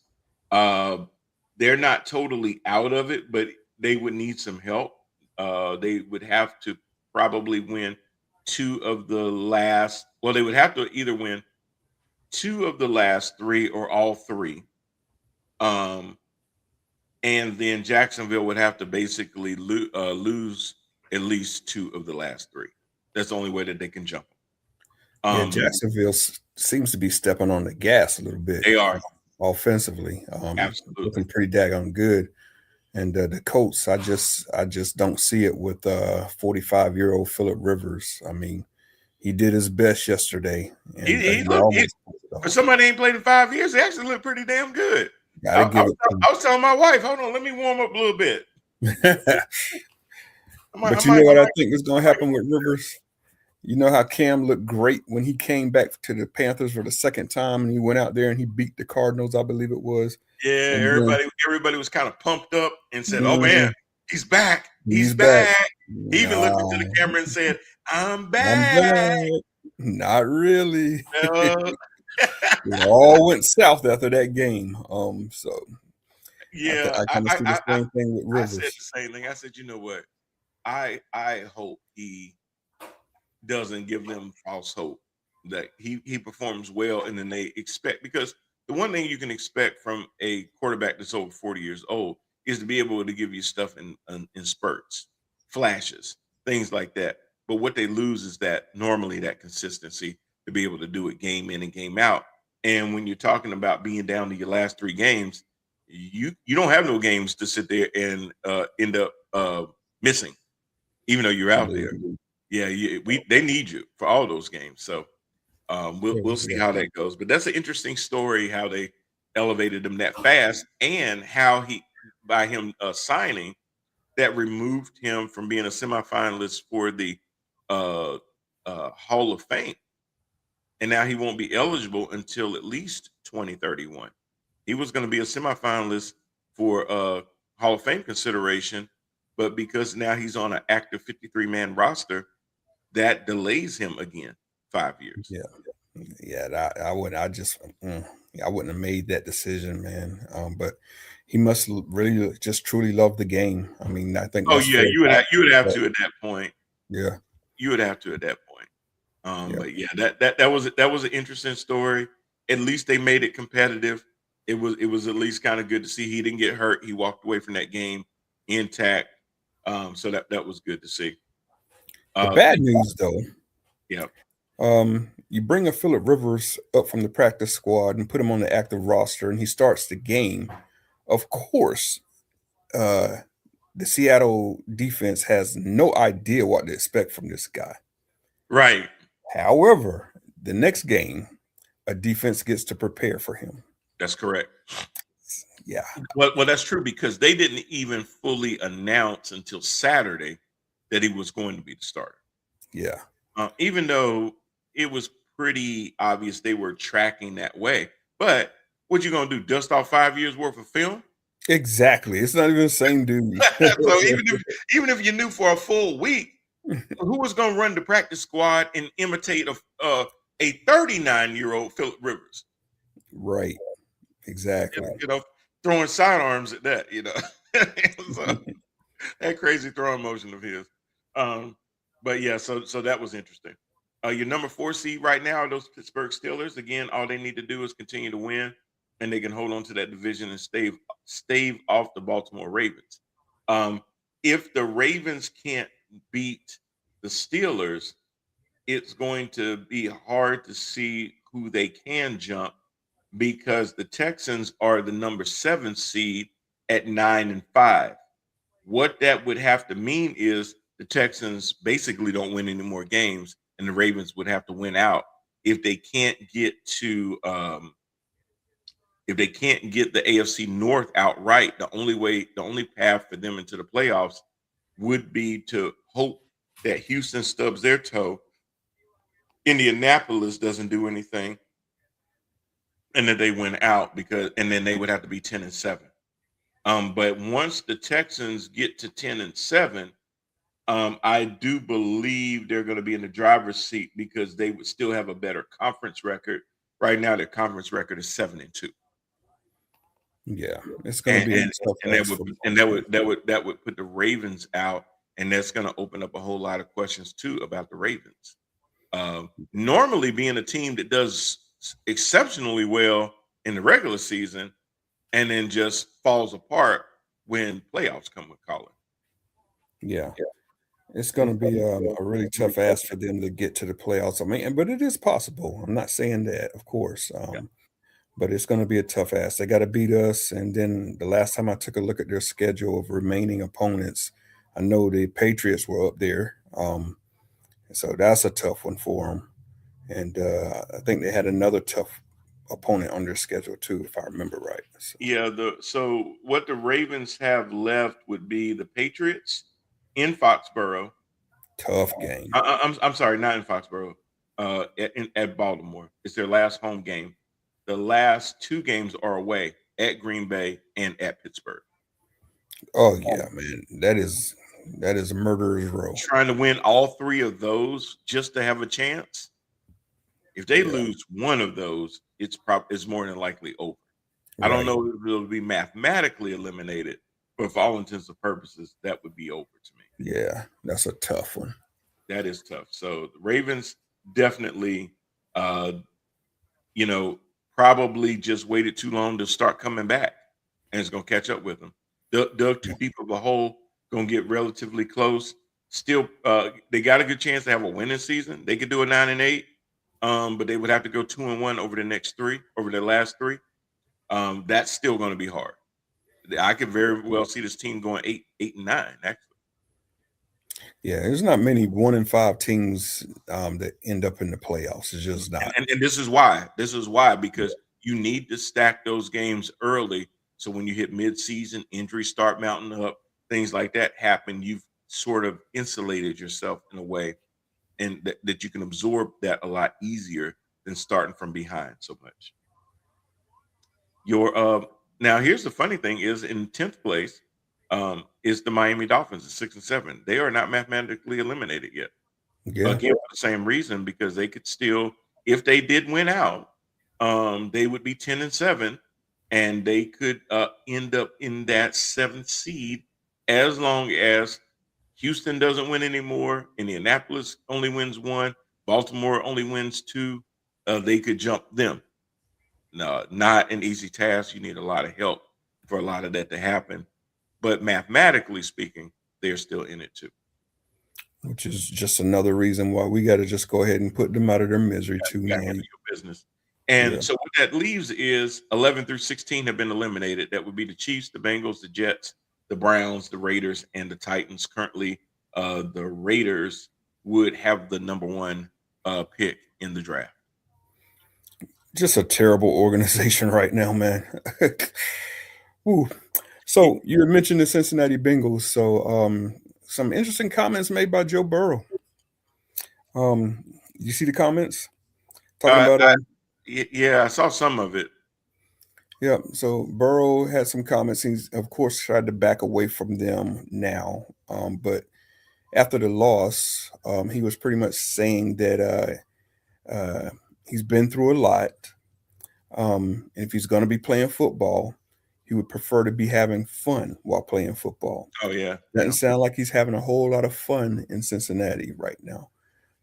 Speaker 3: They're not totally out of it, but they would need some help. They would have to probably win 2 of the last. Well, they would have to either win 2 of the last 3 or all 3. And then Jacksonville would have to basically lose at least 2 of the last 3. That's the only way that they can jump.
Speaker 4: Jacksonville seems to be stepping on the gas a little bit.
Speaker 3: They are
Speaker 4: offensively,
Speaker 3: absolutely
Speaker 4: looking pretty daggone good. And the Colts, I just don't see it with 45-year-old Phillip Rivers. I mean, he did his best yesterday. And
Speaker 3: for somebody ain't played in 5 years, he actually looked pretty damn good. I was telling my wife, hold on, let me warm up a little bit.
Speaker 4: But you know what I think is going to happen with Rivers? You know how Cam looked great when he came back to the Panthers for the second time, and he went out there and he beat the Cardinals, I believe it was.
Speaker 3: Yeah, everybody was kind of pumped up and said, "Oh man, he's back! He's back!" He even looked into the camera and said, "I'm back."
Speaker 4: Not really. It all went south after that game. So
Speaker 3: yeah,
Speaker 4: I kind of see the same thing with Rivers.
Speaker 3: I said the same thing. I said, you know what? I hope he doesn't give them false hope that he performs well, and then they expect, because the one thing you can expect from a quarterback that's over 40 years old is to be able to give you stuff in spurts, flashes, things like that. But what they lose is that normally that consistency to be able to do it game in and game out. And when you're talking about being down to your last 3 games, you don't have no games to sit there and end up missing, even though you're out there. Yeah, they need you for all those games. So we'll see how that goes. But that's an interesting story, how they elevated him that fast, and how by him signing, that removed him from being a semifinalist for the Hall of Fame. And now he won't be eligible until at least 2031. He was going to be a semifinalist for Hall of Fame consideration, but because now he's on an active 53-man roster, that delays him again 5 years.
Speaker 4: Yeah. I wouldn't have made that decision, man. But he must really just truly love the game. I mean, I think.
Speaker 3: Oh yeah, you would have to at that point.
Speaker 4: Yeah,
Speaker 3: you would have to at that point. But yeah, that was an interesting story. At least they made it competitive. It was at least kind of good to see he didn't get hurt. He walked away from that game intact. So that was good to see.
Speaker 4: The bad news, though.
Speaker 3: Yeah.
Speaker 4: You bring a Phillip Rivers up from the practice squad and put him on the active roster, and he starts the game. Of course, the Seattle defense has no idea what to expect from this guy.
Speaker 3: Right.
Speaker 4: However, the next game, a defense gets to prepare for him.
Speaker 3: That's correct.
Speaker 4: Yeah.
Speaker 3: Well, that's true, because they didn't even fully announce until Saturday that he was going to be the starter.
Speaker 4: Yeah.
Speaker 3: Even though it was pretty obvious they were tracking that way. But what you going to do, dust off 5 years worth of film?
Speaker 4: Exactly. It's not even the same dude.
Speaker 3: So even if you knew for a full week, who was going to run the practice squad and imitate a 39-year-old Phillip Rivers?
Speaker 4: Right. Exactly.
Speaker 3: Throwing sidearms at that, so, that crazy throwing motion of his. But yeah, so that was interesting. Your number 4 seed right now are those Pittsburgh Steelers. Again, all they need to do is continue to win, and they can hold on to that division and stave off the Baltimore Ravens. If the Ravens can't beat the Steelers, it's going to be hard to see who they can jump, because the Texans are the number 7 seed at 9-5. What that would have to mean is the Texans basically don't win any more games, and the Ravens would have to win out. If they can't get to if they can't get the AFC North outright, the only path for them into the playoffs would be to hope that Houston stubs their toe Indianapolis doesn't do anything, and then they win out and then they would have to be 10-7. But once the Texans get to 10-7, I do believe they're going to be in the driver's seat because they would still have a better conference record. Right now, their conference record is 7-2.
Speaker 4: Yeah, it's going to be
Speaker 3: that would put the Ravens out, and that's going to open up a whole lot of questions too about the Ravens. Normally, being a team that does exceptionally well in the regular season, and then just falls apart when playoffs come with calling.
Speaker 4: Yeah. It's going to be a really tough ask for them to get to the playoffs. I mean, but it is possible. I'm not saying that, of course. But it's going to be a tough ask. They got to beat us. And then the last time I took a look at their schedule of remaining opponents, I know the Patriots were up there. So that's a tough one for them. And I think they had another tough opponent on their schedule too, if I remember right. So.
Speaker 3: Yeah. So what the Ravens have left would be the Patriots in Foxborough.
Speaker 4: Tough game.
Speaker 3: I'm sorry, not in Foxborough. At Baltimore. It's their last home game. The last two games are away at Green Bay and at Pittsburgh.
Speaker 4: Oh yeah, man. That is a murderer's row.
Speaker 3: Trying to win all three of those just to have a chance. If they lose one of those, it's more than likely over. Right. I don't know if it'll be mathematically eliminated, but for all intents and purposes, that would be over to me.
Speaker 4: Yeah, that's a tough one.
Speaker 3: That is tough. So the Ravens definitely, probably just waited too long to start coming back, and it's going to catch up with them. Dug too deep of a hole, going to get relatively close. Still, they got a good chance to have a winning season. They could do a 9-8, but they would have to go 2-1 over the last three. That's still going to be hard. I could very well see this team going 8-9, actually.
Speaker 4: Yeah, there's not many 1-5 teams that end up in the playoffs. It's just not.
Speaker 3: And this is why. Because you need to stack those games early. So when you hit midseason, injuries start mounting up, things like that happen. You've sort of insulated yourself in a way, and that you can absorb that a lot easier than starting from behind so much. Now here's the funny thing is in 10th place is the Miami Dolphins at 6-7. They are not mathematically eliminated yet. Yeah. Again, for the same reason, because they could still, if they did win out, they would be 10-7, and they could end up in that 7th seed as long as Houston doesn't win anymore, Indianapolis only wins 1, Baltimore only wins 2. They could jump them. No, not an easy task. You need a lot of help for a lot of that to happen. But mathematically speaking, they're still in it too.
Speaker 4: Which is just another reason why we got to just go ahead and put them out of their misery too, man.
Speaker 3: Your business. And so what that leaves is 11 through 16 have been eliminated. That would be the Chiefs, the Bengals, the Jets, the Browns, the Raiders, and the Titans. Currently, the Raiders would have the number 1 pick in the draft.
Speaker 4: Just a terrible organization right now, man. Ooh. So you had mentioned the Cincinnati Bengals. So some interesting comments made by Joe Burrow. You see the comments?
Speaker 3: Talking about yeah, I saw some of it.
Speaker 4: Yeah. So Burrow had some comments. He's of course tried to back away from them now. But after the loss, he was pretty much saying that he's been through a lot. And if he's going to be playing football, he would prefer to be having fun while playing football.
Speaker 3: Oh, yeah.
Speaker 4: Doesn't sound like he's having a whole lot of fun in Cincinnati right now.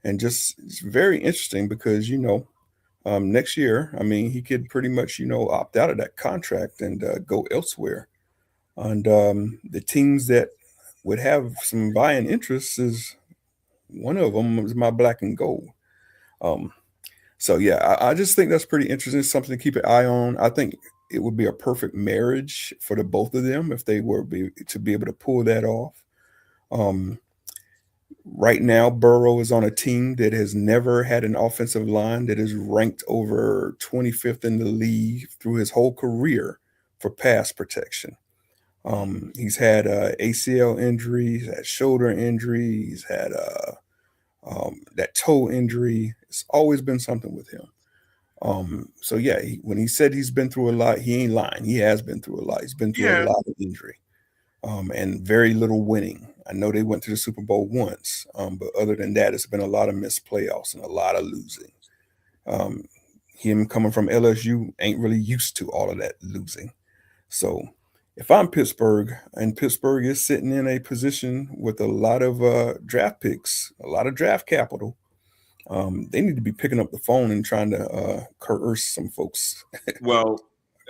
Speaker 4: And just it's very interesting because, next year, I mean, he could pretty much, opt out of that contract and go elsewhere. And the teams that would have some buying interests is one of them is my black and gold. So, yeah, I just think that's pretty interesting. Something to keep an eye on. I think it would be a perfect marriage for the both of them if they were to be able to pull that off. Right now, Burrow is on a team that has never had an offensive line that is ranked over 25th in the league through his whole career for pass protection. He's had ACL injury, he's had shoulder injury, he's had that toe injury. It's always been something with him. So yeah, when he said he's been through a lot, he ain't lying. He has been through a lot. He's been through a lot of injury, and very little winning. I know they went to the Super Bowl once, but other than that, it's been a lot of missed playoffs and a lot of losing. Him coming from LSU ain't really used to all of that losing. So if I'm Pittsburgh, and Pittsburgh is sitting in a position with a lot of draft picks, a lot of draft capital, they need to be picking up the phone and trying to coerce some folks.
Speaker 3: Well,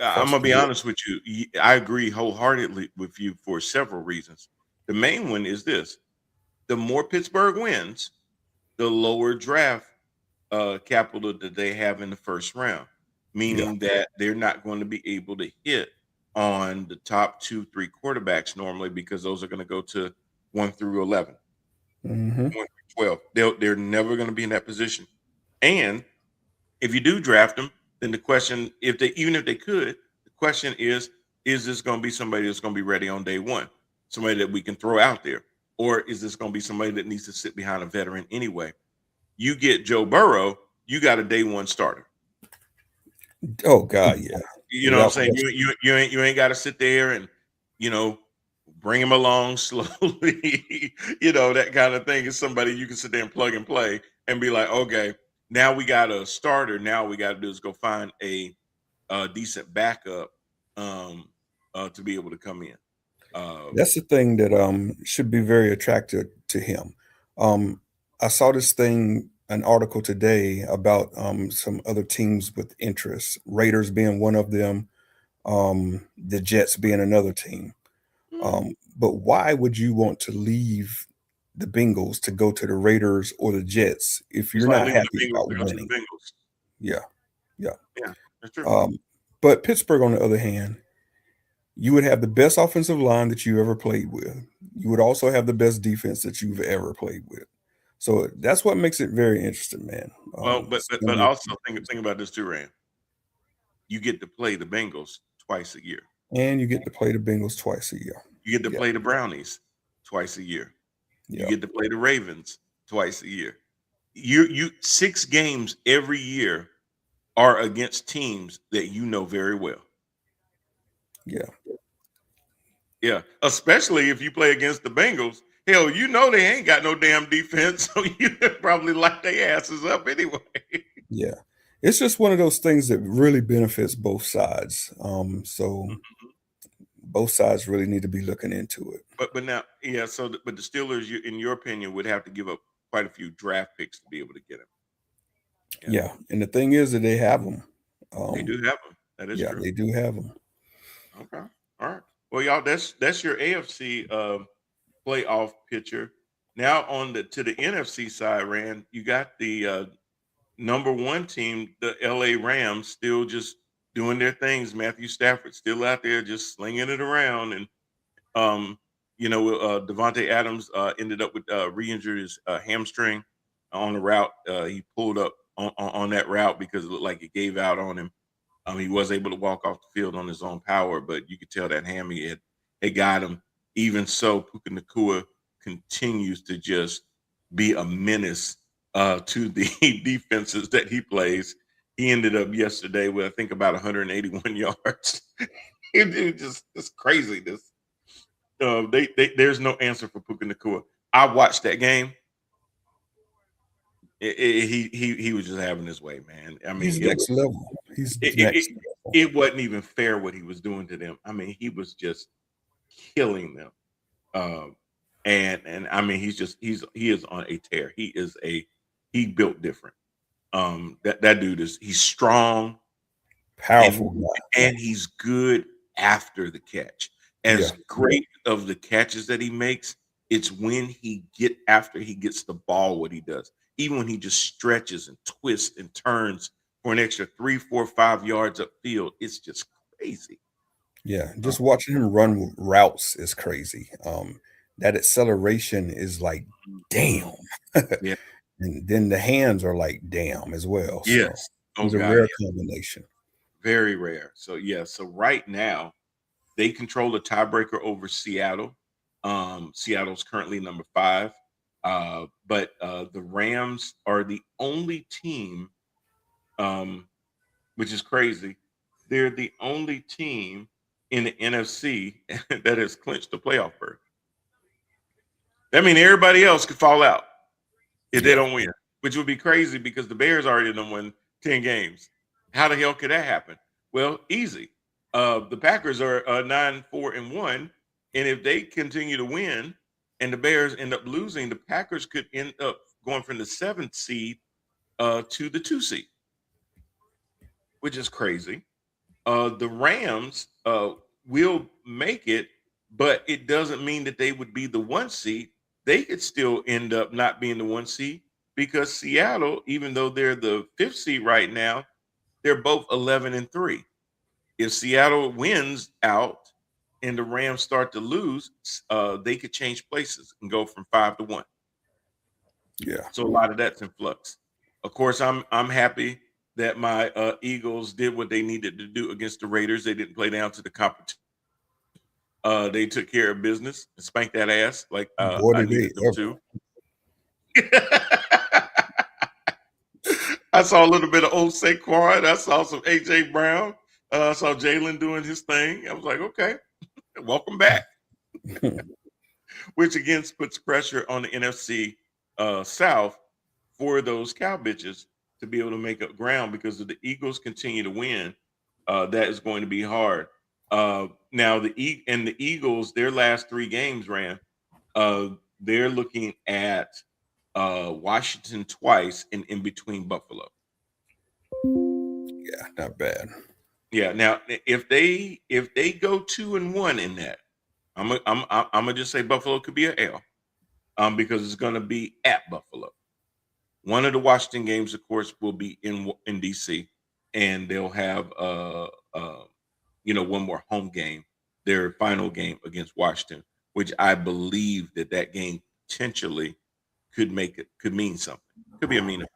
Speaker 3: I'm gonna be honest with you. I agree wholeheartedly with you for several reasons. The main one is this: the more Pittsburgh wins, the lower draft capital that they have in the first round, meaning that they're not going to be able to hit on the top 2-3 quarterbacks normally, because those are going to go to 1 through 11, 1 through 12. They're never going to be in that position. And if you do draft them, then the question, even if they could, the question is this going to be somebody that's going to be ready on day one, somebody that we can throw out there, or is this going to be somebody that needs to sit behind a veteran anyway? You get Joe Burrow, you got a day one starter.
Speaker 4: Oh God, yeah.
Speaker 3: You know what I'm saying? You ain't got to sit there and, bring him along slowly. That kind of thing is somebody you can sit there and plug and play and be like, okay, now we got a starter. Now we got to do is go find a decent backup to be able to come in.
Speaker 4: That's the thing that should be very attractive to him. I saw this thing, an article today about some other teams with interest, Raiders being one of them, the Jets being another team. But why would you want to leave the Bengals to go to the Raiders or the Jets if you're not happy about winning? Yeah,
Speaker 3: that's true.
Speaker 4: But Pittsburgh, on the other hand, you would have the best offensive line that you ever played with. You would also have the best defense that you've ever played with. So that's what makes it very interesting, man.
Speaker 3: Well, but also think about this too, Rand. You get to play the Bengals twice a year.
Speaker 4: And you get to play the Bengals twice a year.
Speaker 3: You get to play the Brownies twice a year. You get to play the Ravens twice a year. You 6 games every year are against teams that you know very well. Yeah. Especially if you play against the Bengals. Hell, they ain't got no damn defense, so you probably light their asses up anyway.
Speaker 4: Yeah. It's just one of those things that really benefits both sides. Both sides really need to be looking into it.
Speaker 3: But now, but the Steelers, in your opinion, would have to give up quite a few draft picks to be able to get him.
Speaker 4: Yeah. And the thing is that they have them.
Speaker 3: They do have them. That is true.
Speaker 4: They do have them.
Speaker 3: Okay. All right. Well, y'all, that's your AFC playoff picture. Now to the NFC side, Rand, you got the number 1 team, the LA Rams, still just doing their things. Matthew Stafford still out there just slinging it around, and Devontae Adams ended up with re-injured his hamstring on the route. He pulled up on that route because it looked like it gave out on him. He was able to walk off the field on his own power, but you could tell that hammy had got him. Even so, Puka Nacua continues to just be a menace to the defenses that he plays. He ended up yesterday with, I think, about 181 yards. It's crazy. There's no answer for Puka Nacua. I watched that game. He was just having his way, man. I mean,
Speaker 4: he's next level.
Speaker 3: It wasn't even fair what he was doing to them. I mean, he was just killing them. And I mean, he is on a tear. He built different. That dude he's strong,
Speaker 4: powerful,
Speaker 3: and he's good after the catch. As great of the catches that he makes, it's when after he gets the ball, what he does. Even when he just stretches and twists and turns for an extra 3, 4, 5 yards upfield, it's just crazy.
Speaker 4: Yeah, just watching him run routes is crazy. That acceleration is like, damn.
Speaker 3: Yeah.
Speaker 4: And then the hands are like, damn, as well. So
Speaker 3: yes.
Speaker 4: It's a rare combination.
Speaker 3: Very rare. So, so right now, they control the tiebreaker over Seattle. Seattle's currently number 5. But the Rams are the only team, which is crazy. They're the only team in the NFC that has clinched the playoff berth. That means everybody else could fall out if they don't win, which would be crazy because the Bears already done won 10 games. How the hell could that happen? Well, easy. The Packers are 9-4-1, and if they continue to win and the Bears end up losing, the Packers could end up going from the 7th seed to the 2 seed, which is crazy. The Rams will make it, but it doesn't mean that they would be the 1 seed. They could still end up not being the 1 seed because Seattle, even though they're the 5th seed right now, they're both 11-3. If Seattle wins out and the Rams start to lose, they could change places and go from 5-1.
Speaker 4: Yeah.
Speaker 3: So a lot of that's in flux. Of course, I'm happy that my Eagles did what they needed to do against the Raiders. They didn't play down to the competition. They took care of business and spanked that ass like I needed them to. I saw a little bit of old Saquon. I saw some AJ Brown. I saw Jalen doing his thing. I was like, okay, welcome back. Which again puts pressure on the NFC South for those cow bitches to be able to make up ground because if the Eagles continue to win, that is going to be hard. Now the Eagles, their last 3 games ran. They're looking at Washington twice and in between Buffalo.
Speaker 4: Yeah, not bad.
Speaker 3: Yeah. Now, if they go 2-1 in that, I'm gonna just say Buffalo could be an L, because it's gonna be at Buffalo. One of the Washington games, of course, will be in DC, and they'll have one more home game, their final game against Washington, which I believe that game potentially could mean something. Could be a meaningful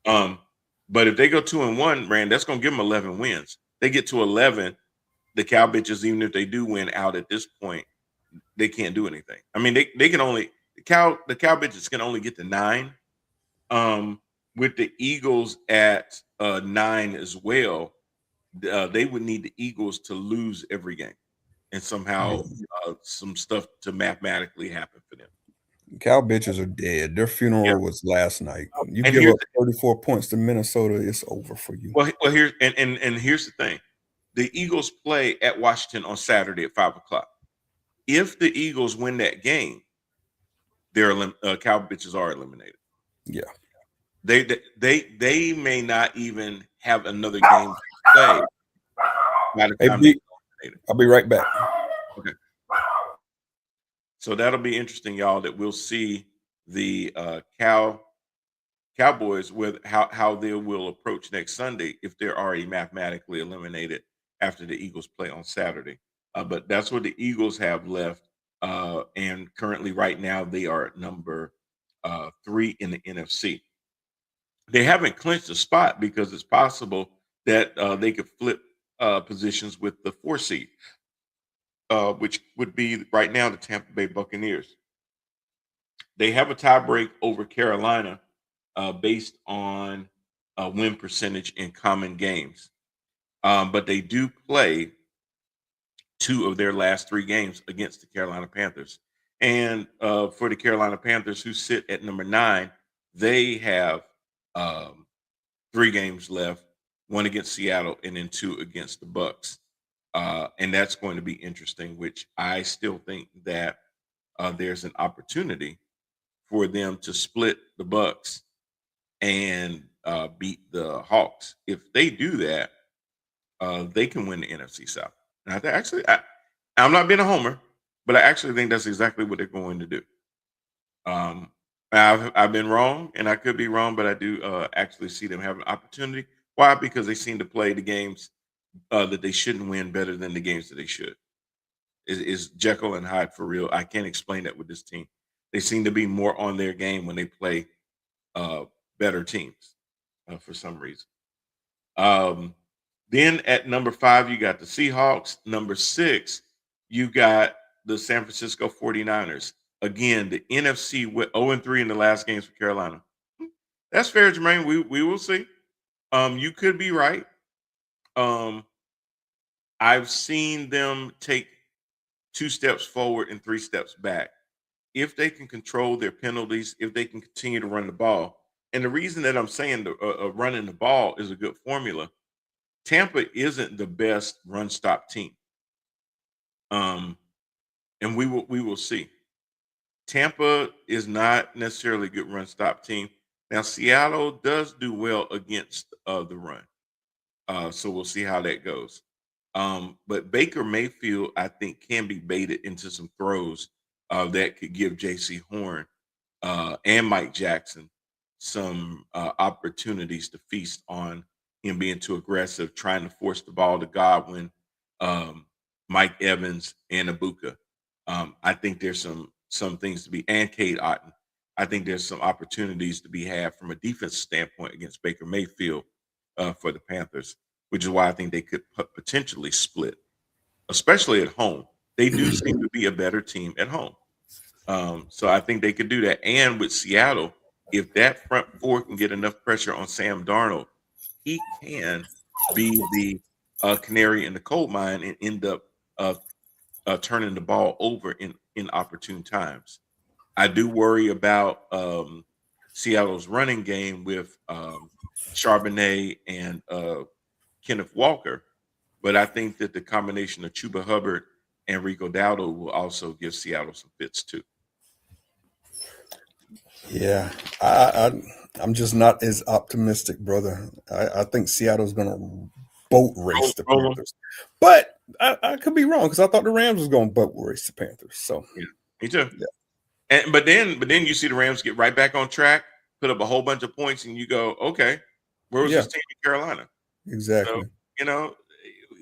Speaker 3: game. But if they go 2-1, Rand, that's gonna give them 11 wins. They get to 11, the cow bitches, even if they do win out at this point, they can't do anything. I mean, they can only the cow bitches can only get to 9. With the Eagles at 9 as well, they would need the Eagles to lose every game, and somehow some stuff to mathematically happen for them.
Speaker 4: Cow bitches are dead. Their funeral was last night. You give up 34 points to Minnesota, it's over for you.
Speaker 3: Well, here's here's the thing: the Eagles play at Washington on Saturday at 5:00. If the Eagles win that game, their cow bitches are eliminated.
Speaker 4: Yeah,
Speaker 3: they may not even have another game to play. By the time
Speaker 4: I'll be right back.
Speaker 3: Okay. So that'll be interesting, y'all, that we'll see the Cowboys with how they will approach next Sunday if they're already mathematically eliminated after the Eagles play on Saturday. But that's what the Eagles have left. And currently right now they are at number 3 in the NFC. They haven't clinched a spot because it's possible that they could flip positions with the 4 seed. Which would be right now the Tampa Bay Buccaneers. They have a tiebreak over Carolina based on win percentage in common games. But they do play 2 of their last 3 games against the Carolina Panthers. And for the Carolina Panthers, who sit at number 9, they have 3 games left, 1 against Seattle and then 2 against the Bucs. And that's going to be interesting, which I still think that there's an opportunity for them to split the Bucs and beat the Hawks. If they do that, they can win the NFC South. And I'm not being a homer, but I actually think that's exactly what they're going to do. I've been wrong, and I could be wrong, but I do actually see them have an opportunity. Why? Because they seem to play the games that they shouldn't win better than the games that they should. Is Jekyll and Hyde for real? I can't explain that with this team. They seem to be more on their game when they play better teams for some reason. Then at number 5, you got the Seahawks. Number 6, you got the San Francisco 49ers. Again, the NFC with 0-3 in the last games for Carolina. That's fair, Jermaine. We will see. You could be right. I've seen them take 2 steps forward and 3 steps back. If they can control their penalties, if they can continue to run the ball. And the reason that I'm saying running the ball is a good formula. Tampa isn't the best run stop team. And we will see. Tampa is not necessarily a good run stop team. Now, Seattle does do well against the run. So we'll see how that goes. But Baker Mayfield, I think, can be baited into some throws that could give J.C. Horn and Mike Jackson some opportunities to feast on him being too aggressive, trying to force the ball to Godwin, Mike Evans, and Ibuka. I think there's some things to be, and Cade Otton. I think there's some opportunities to be had from a defense standpoint against Baker Mayfield for the Panthers, which is why I think they could potentially split, especially at home. They do seem to be a better team at home. So I think they could do that. And with Seattle, if that front four can get enough pressure on Sam Darnold, he can be the canary in the coal mine and end up turning the ball over in opportune times. I do worry about Seattle's running game with Charbonnet and Kenneth Walker, but I think that the combination of Chuba Hubbard and Rico Dowdle will also give Seattle some fits too.
Speaker 4: Yeah, I'm just not as optimistic, brother. I think Seattle's going to boat race the Panthers, but I could be wrong because I thought the Rams was going to boat race the Panthers. So
Speaker 3: yeah, me too.
Speaker 4: Yeah.
Speaker 3: But then you see the Rams get right back on track, put up a whole bunch of points, and you go, okay, where was this team in Carolina?
Speaker 4: Exactly.
Speaker 3: So,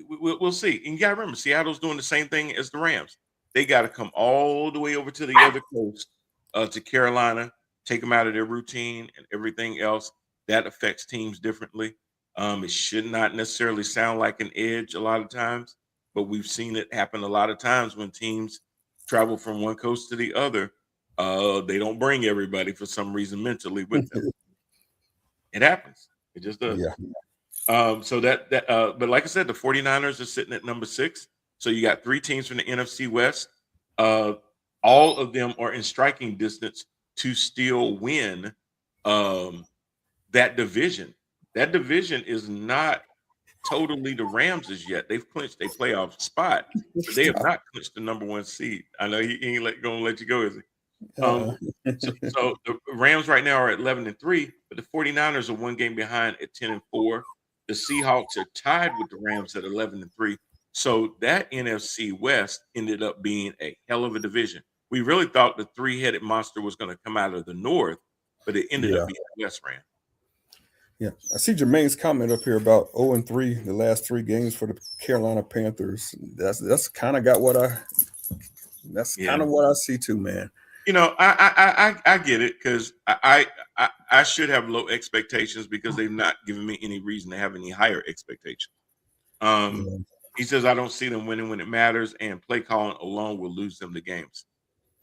Speaker 3: we'll see. And you got to remember, Seattle's doing the same thing as the Rams. They got to come all the way over to the other coast to Carolina, take them out of their routine and everything else. That affects teams differently. It should not necessarily sound like an edge a lot of times, but we've seen it happen a lot of times when teams travel from one coast to the other. They don't bring everybody for some reason mentally with them. It happens. It just does.
Speaker 4: Yeah.
Speaker 3: So but like I said, the 49ers are sitting at number 6. So you got 3 teams from the NFC West. All of them are in striking distance to still win that division. That division is not totally the Rams as yet. They've clinched a playoff spot, but they have not clinched the number 1 seed. I know he ain't gonna let you go, is he? So the Rams right now are at 11-3, but the 49ers are 1 game behind at 10-4. The Seahawks are tied with the Rams at 11-3. So that NFC West ended up being a hell of a division. We really thought the 3-headed monster was going to come out of the North, but it ended up being the West, Rand.
Speaker 4: Yeah, I see Jermaine's comment up here about 0-3, the last 3 games for the Carolina Panthers. That's kind of what I see too, man.
Speaker 3: I get it because I should have low expectations because they've not given me any reason to have any higher expectations. He says I don't see them winning when it matters, and play calling alone will lose them the games.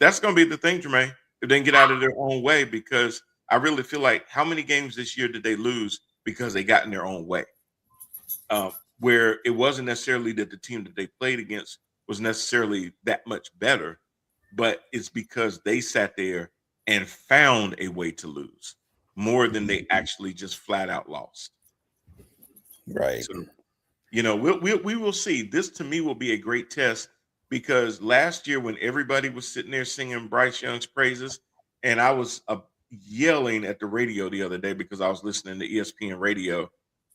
Speaker 3: That's going to be the thing, Jermaine, if they can get out of their own way, because I really feel like how many games this year did they lose because they got in their own way? Where it wasn't necessarily that the team that they played against was necessarily that much better, but it's because they sat there and found a way to lose more than they actually just flat out lost.
Speaker 4: Right.
Speaker 3: So, we will see. This to me will be a great test because last year when everybody was sitting there singing Bryce Young's praises, and I was yelling at the radio the other day because I was listening to ESPN radio,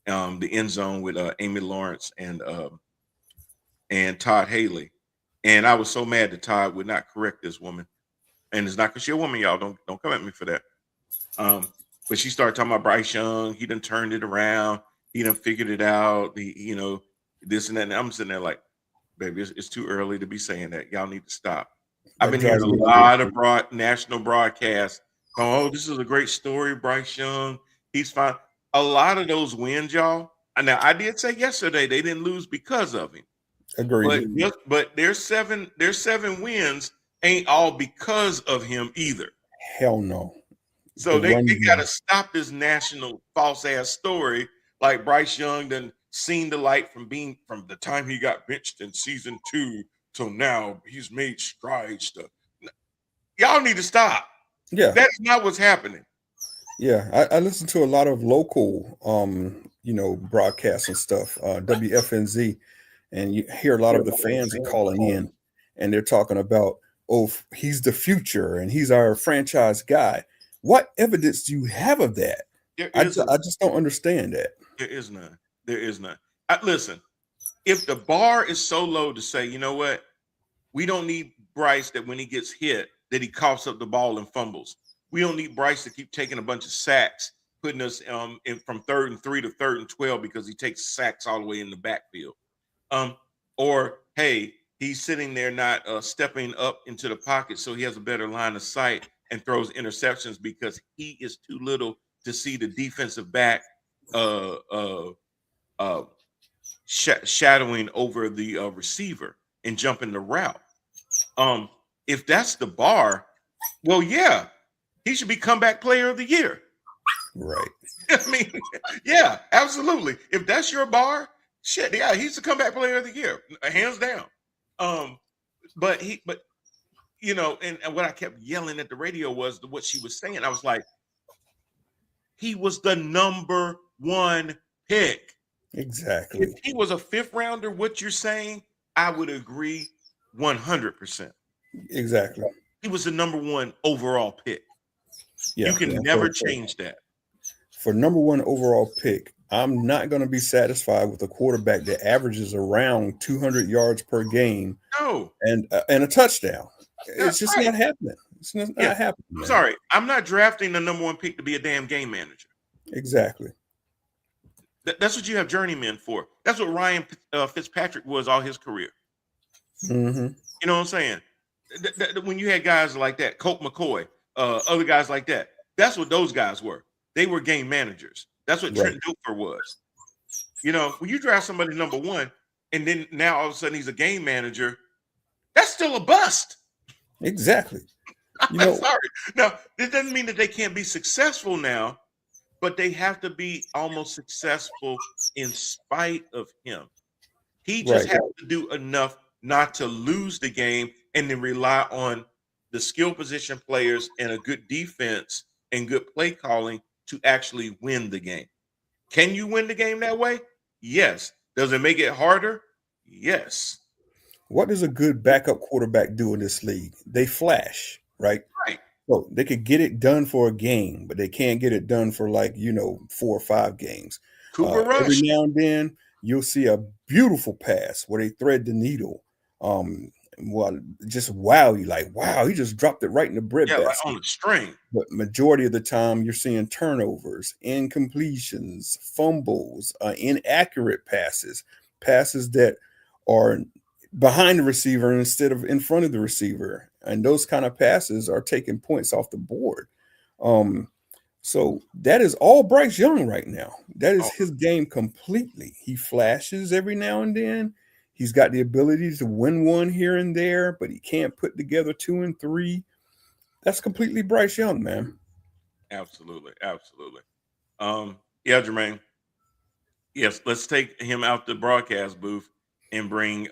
Speaker 3: the End Zone with Amy Lawrence and Todd Haley. And I was so mad that Todd would not correct this woman. And it's not because she's a woman, y'all. Don't come at me for that. But she started talking about Bryce Young. He done turned it around. He done figured it out. This and that. And I'm sitting there like, baby, it's too early to be saying that. Y'all need to stop. I've been hearing a lot of national broadcasts. Oh, this is a great story, Bryce Young. He's fine. A lot of those wins, y'all. Now, I did say yesterday they didn't lose because of him.
Speaker 4: Agreed.
Speaker 3: But there's 7 wins ain't all because of him either.
Speaker 4: Hell no.
Speaker 3: So they got to stop this national false ass story. Like Bryce Young done seen the light from the time he got benched in season 2 till now. He's made strides. Y'all need to stop.
Speaker 4: Yeah,
Speaker 3: that's not what's happening.
Speaker 4: Yeah, I listen to a lot of local, broadcasts and stuff, WFNZ, and you hear a lot of the fans are calling in, and they're talking about, oh, he's the future and he's our franchise guy. What evidence do you have of that? I just don't understand that.
Speaker 3: There is none. There is none. Listen, if the bar is so low to say, you know what, we don't need Bryce that when he gets hit, that he coughs up the ball and fumbles. We don't need Bryce to keep taking a bunch of sacks, putting us in from 3rd and 3 to 3rd and 12 because he takes sacks all the way in the backfield. Or, hey, he's sitting there not stepping up into the pocket so he has a better line of sight and throws interceptions because he is too little to see the defensive back shadowing over the receiver and jumping the route. If that's the bar, well, yeah, he should be comeback player of the year.
Speaker 4: Right.
Speaker 3: I mean, yeah, absolutely. If that's your bar, shit, yeah, he's the comeback player of the year, hands down. But you know, and what I kept yelling at the radio was what she was saying. I was like, he was the number 1 pick.
Speaker 4: Exactly.
Speaker 3: If he was a 5th rounder, what you're saying, I would agree 100%.
Speaker 4: Exactly.
Speaker 3: He was the number 1 overall pick.
Speaker 4: Yeah,
Speaker 3: you can never change that.
Speaker 4: For number 1 overall pick, I'm not going to be satisfied with a quarterback that averages around 200 yards per game.
Speaker 3: No.
Speaker 4: And a touchdown. It's just not happening. It's not happening.
Speaker 3: I'm sorry. I'm not drafting the number 1 pick to be a damn game manager.
Speaker 4: Exactly.
Speaker 3: That's what you have journeymen for. That's what Ryan Fitzpatrick was all his career.
Speaker 4: Mm-hmm.
Speaker 3: You know what I'm saying? When you had guys like that, Colt McCoy, other guys like that, that's what those guys were. They were game managers. That's what Trent Dilfer was. You know, when you draft somebody number 1, and then now all of a sudden he's a game manager, that's still a bust.
Speaker 4: Exactly.
Speaker 3: I'm sorry. Now, it doesn't mean that they can't be successful now, but they have to be almost successful in spite of him. He just has to do enough not to lose the game and then rely on the skill position players and a good defense and good play calling to actually win the game. Can you win the game that way? Yes. Does it make it harder? Yes.
Speaker 4: What does a good backup quarterback do in this league? They flash, right?
Speaker 3: Right.
Speaker 4: So they could get it done for a game, but they can't get it done for 4 or 5 games.
Speaker 3: Cooper Rush.
Speaker 4: Every now and then you'll see a beautiful pass where they thread the needle. Just wow, you like, wow, he just dropped it right in the breadbasket.
Speaker 3: Like on the string.
Speaker 4: But majority of the time you're seeing turnovers, incompletions, fumbles, inaccurate passes that are behind the receiver instead of in front of the receiver. And those kind of passes are taking points off the board. So that is all Bryce Young right now. That is his game completely. He flashes every now and then. He's got the ability to win one here and there, but he can't put together 2 and 3. That's completely Bryce Young, man.
Speaker 3: Absolutely. Absolutely. Yeah, Jermaine. Yes, let's take him out the broadcast booth and bring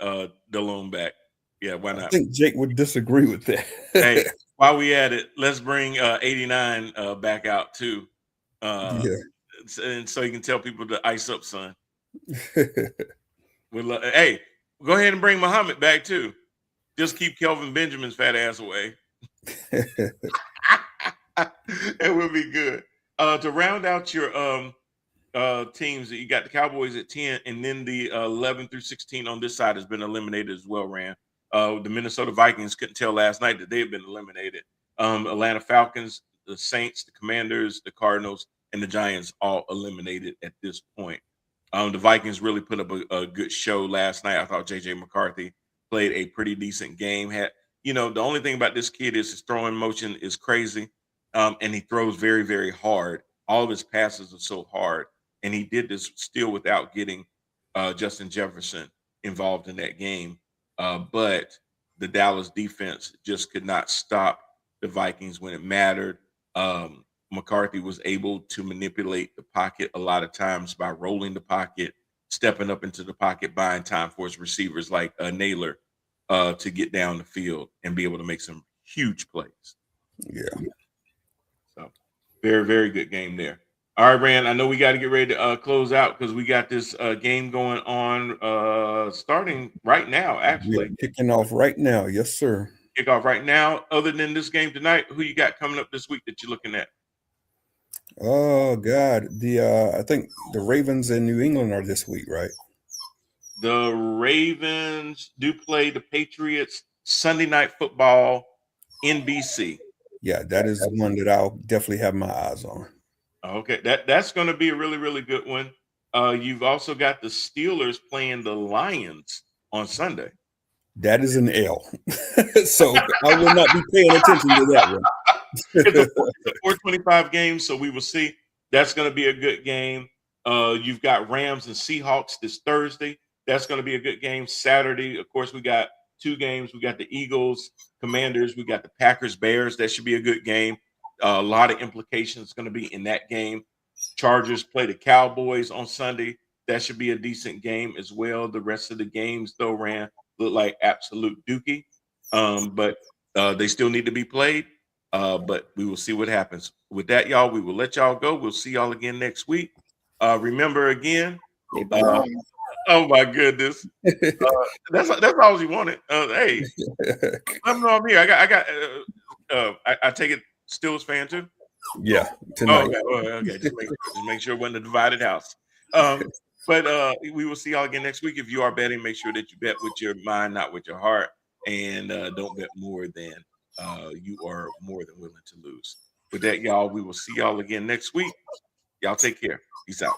Speaker 3: Delhomme back. Yeah, why not?
Speaker 4: I think Jake would disagree with that.
Speaker 3: Hey, while we at it, let's bring 89 back out too. And so you can tell people to ice up, son. Hey, go ahead and bring Muhammad back too. Just keep Kelvin Benjamin's fat ass away. It will be good. To round out your teams, you got the Cowboys at 10, and then the 11 through 16 on this side has been eliminated as well, Rand. The Minnesota Vikings couldn't tell last night that they had been eliminated. Atlanta Falcons, the Saints, the Commanders, the Cardinals, and the Giants all eliminated at this point. The Vikings really put up a good show last night. I thought J.J. McCarthy played a pretty decent game. The only thing about this kid is his throwing motion is crazy, and he throws very, very hard. All of his passes are so hard, and he did this still without getting Justin Jefferson involved in that game. But the Dallas defense just could not stop the Vikings when it mattered. McCarthy was able to manipulate the pocket a lot of times by rolling the pocket, stepping up into the pocket, buying time for his receivers like Naylor to get down the field and be able to make some huge plays.
Speaker 4: Yeah.
Speaker 3: So very, very good game there. All right, Rand, I know we got to get ready to close out because we got this game going on starting right now, actually.
Speaker 4: Kicking off right now. Yes, sir.
Speaker 3: Kick off right now. Other than this game tonight, who you got coming up this week that you're looking at?
Speaker 4: Oh, God. I think the Ravens in New England are this week, right?
Speaker 3: The Ravens do play the Patriots Sunday Night Football, NBC.
Speaker 4: Yeah, that is one that I'll definitely have my eyes on.
Speaker 3: Okay, that's going to be a really, really good one. You've also got the Steelers playing the Lions on Sunday.
Speaker 4: That is an L. So I will not be paying attention to that one.
Speaker 3: It's a 425 game, so we will see. That's going to be a good game. You've got Rams and Seahawks this Thursday. That's going to be a good game. Saturday, of course, we got two games. We got the Eagles, Commanders. We got the Packers, Bears. That should be a good game. A lot of implications going to be in that game. Chargers play the Cowboys on Sunday. That should be a decent game as well. The rest of the games, though, Rand, look like absolute dookie. But they still need to be played. But we will see what happens. With that, y'all, we will let y'all go. We'll see y'all again next week. Remember again. Oh my goodness. That's all you wanted. Hey, I'm here. I take it Steelers fan too.
Speaker 4: Yeah, tonight.
Speaker 3: Okay. Just make sure it wasn't a divided house. But we will see y'all again next week. If you are betting, make sure that you bet with your mind, not with your heart, and don't bet more than you are more than willing to lose. With that, y'all, we will see y'all again next week. Y'all take care. Peace out.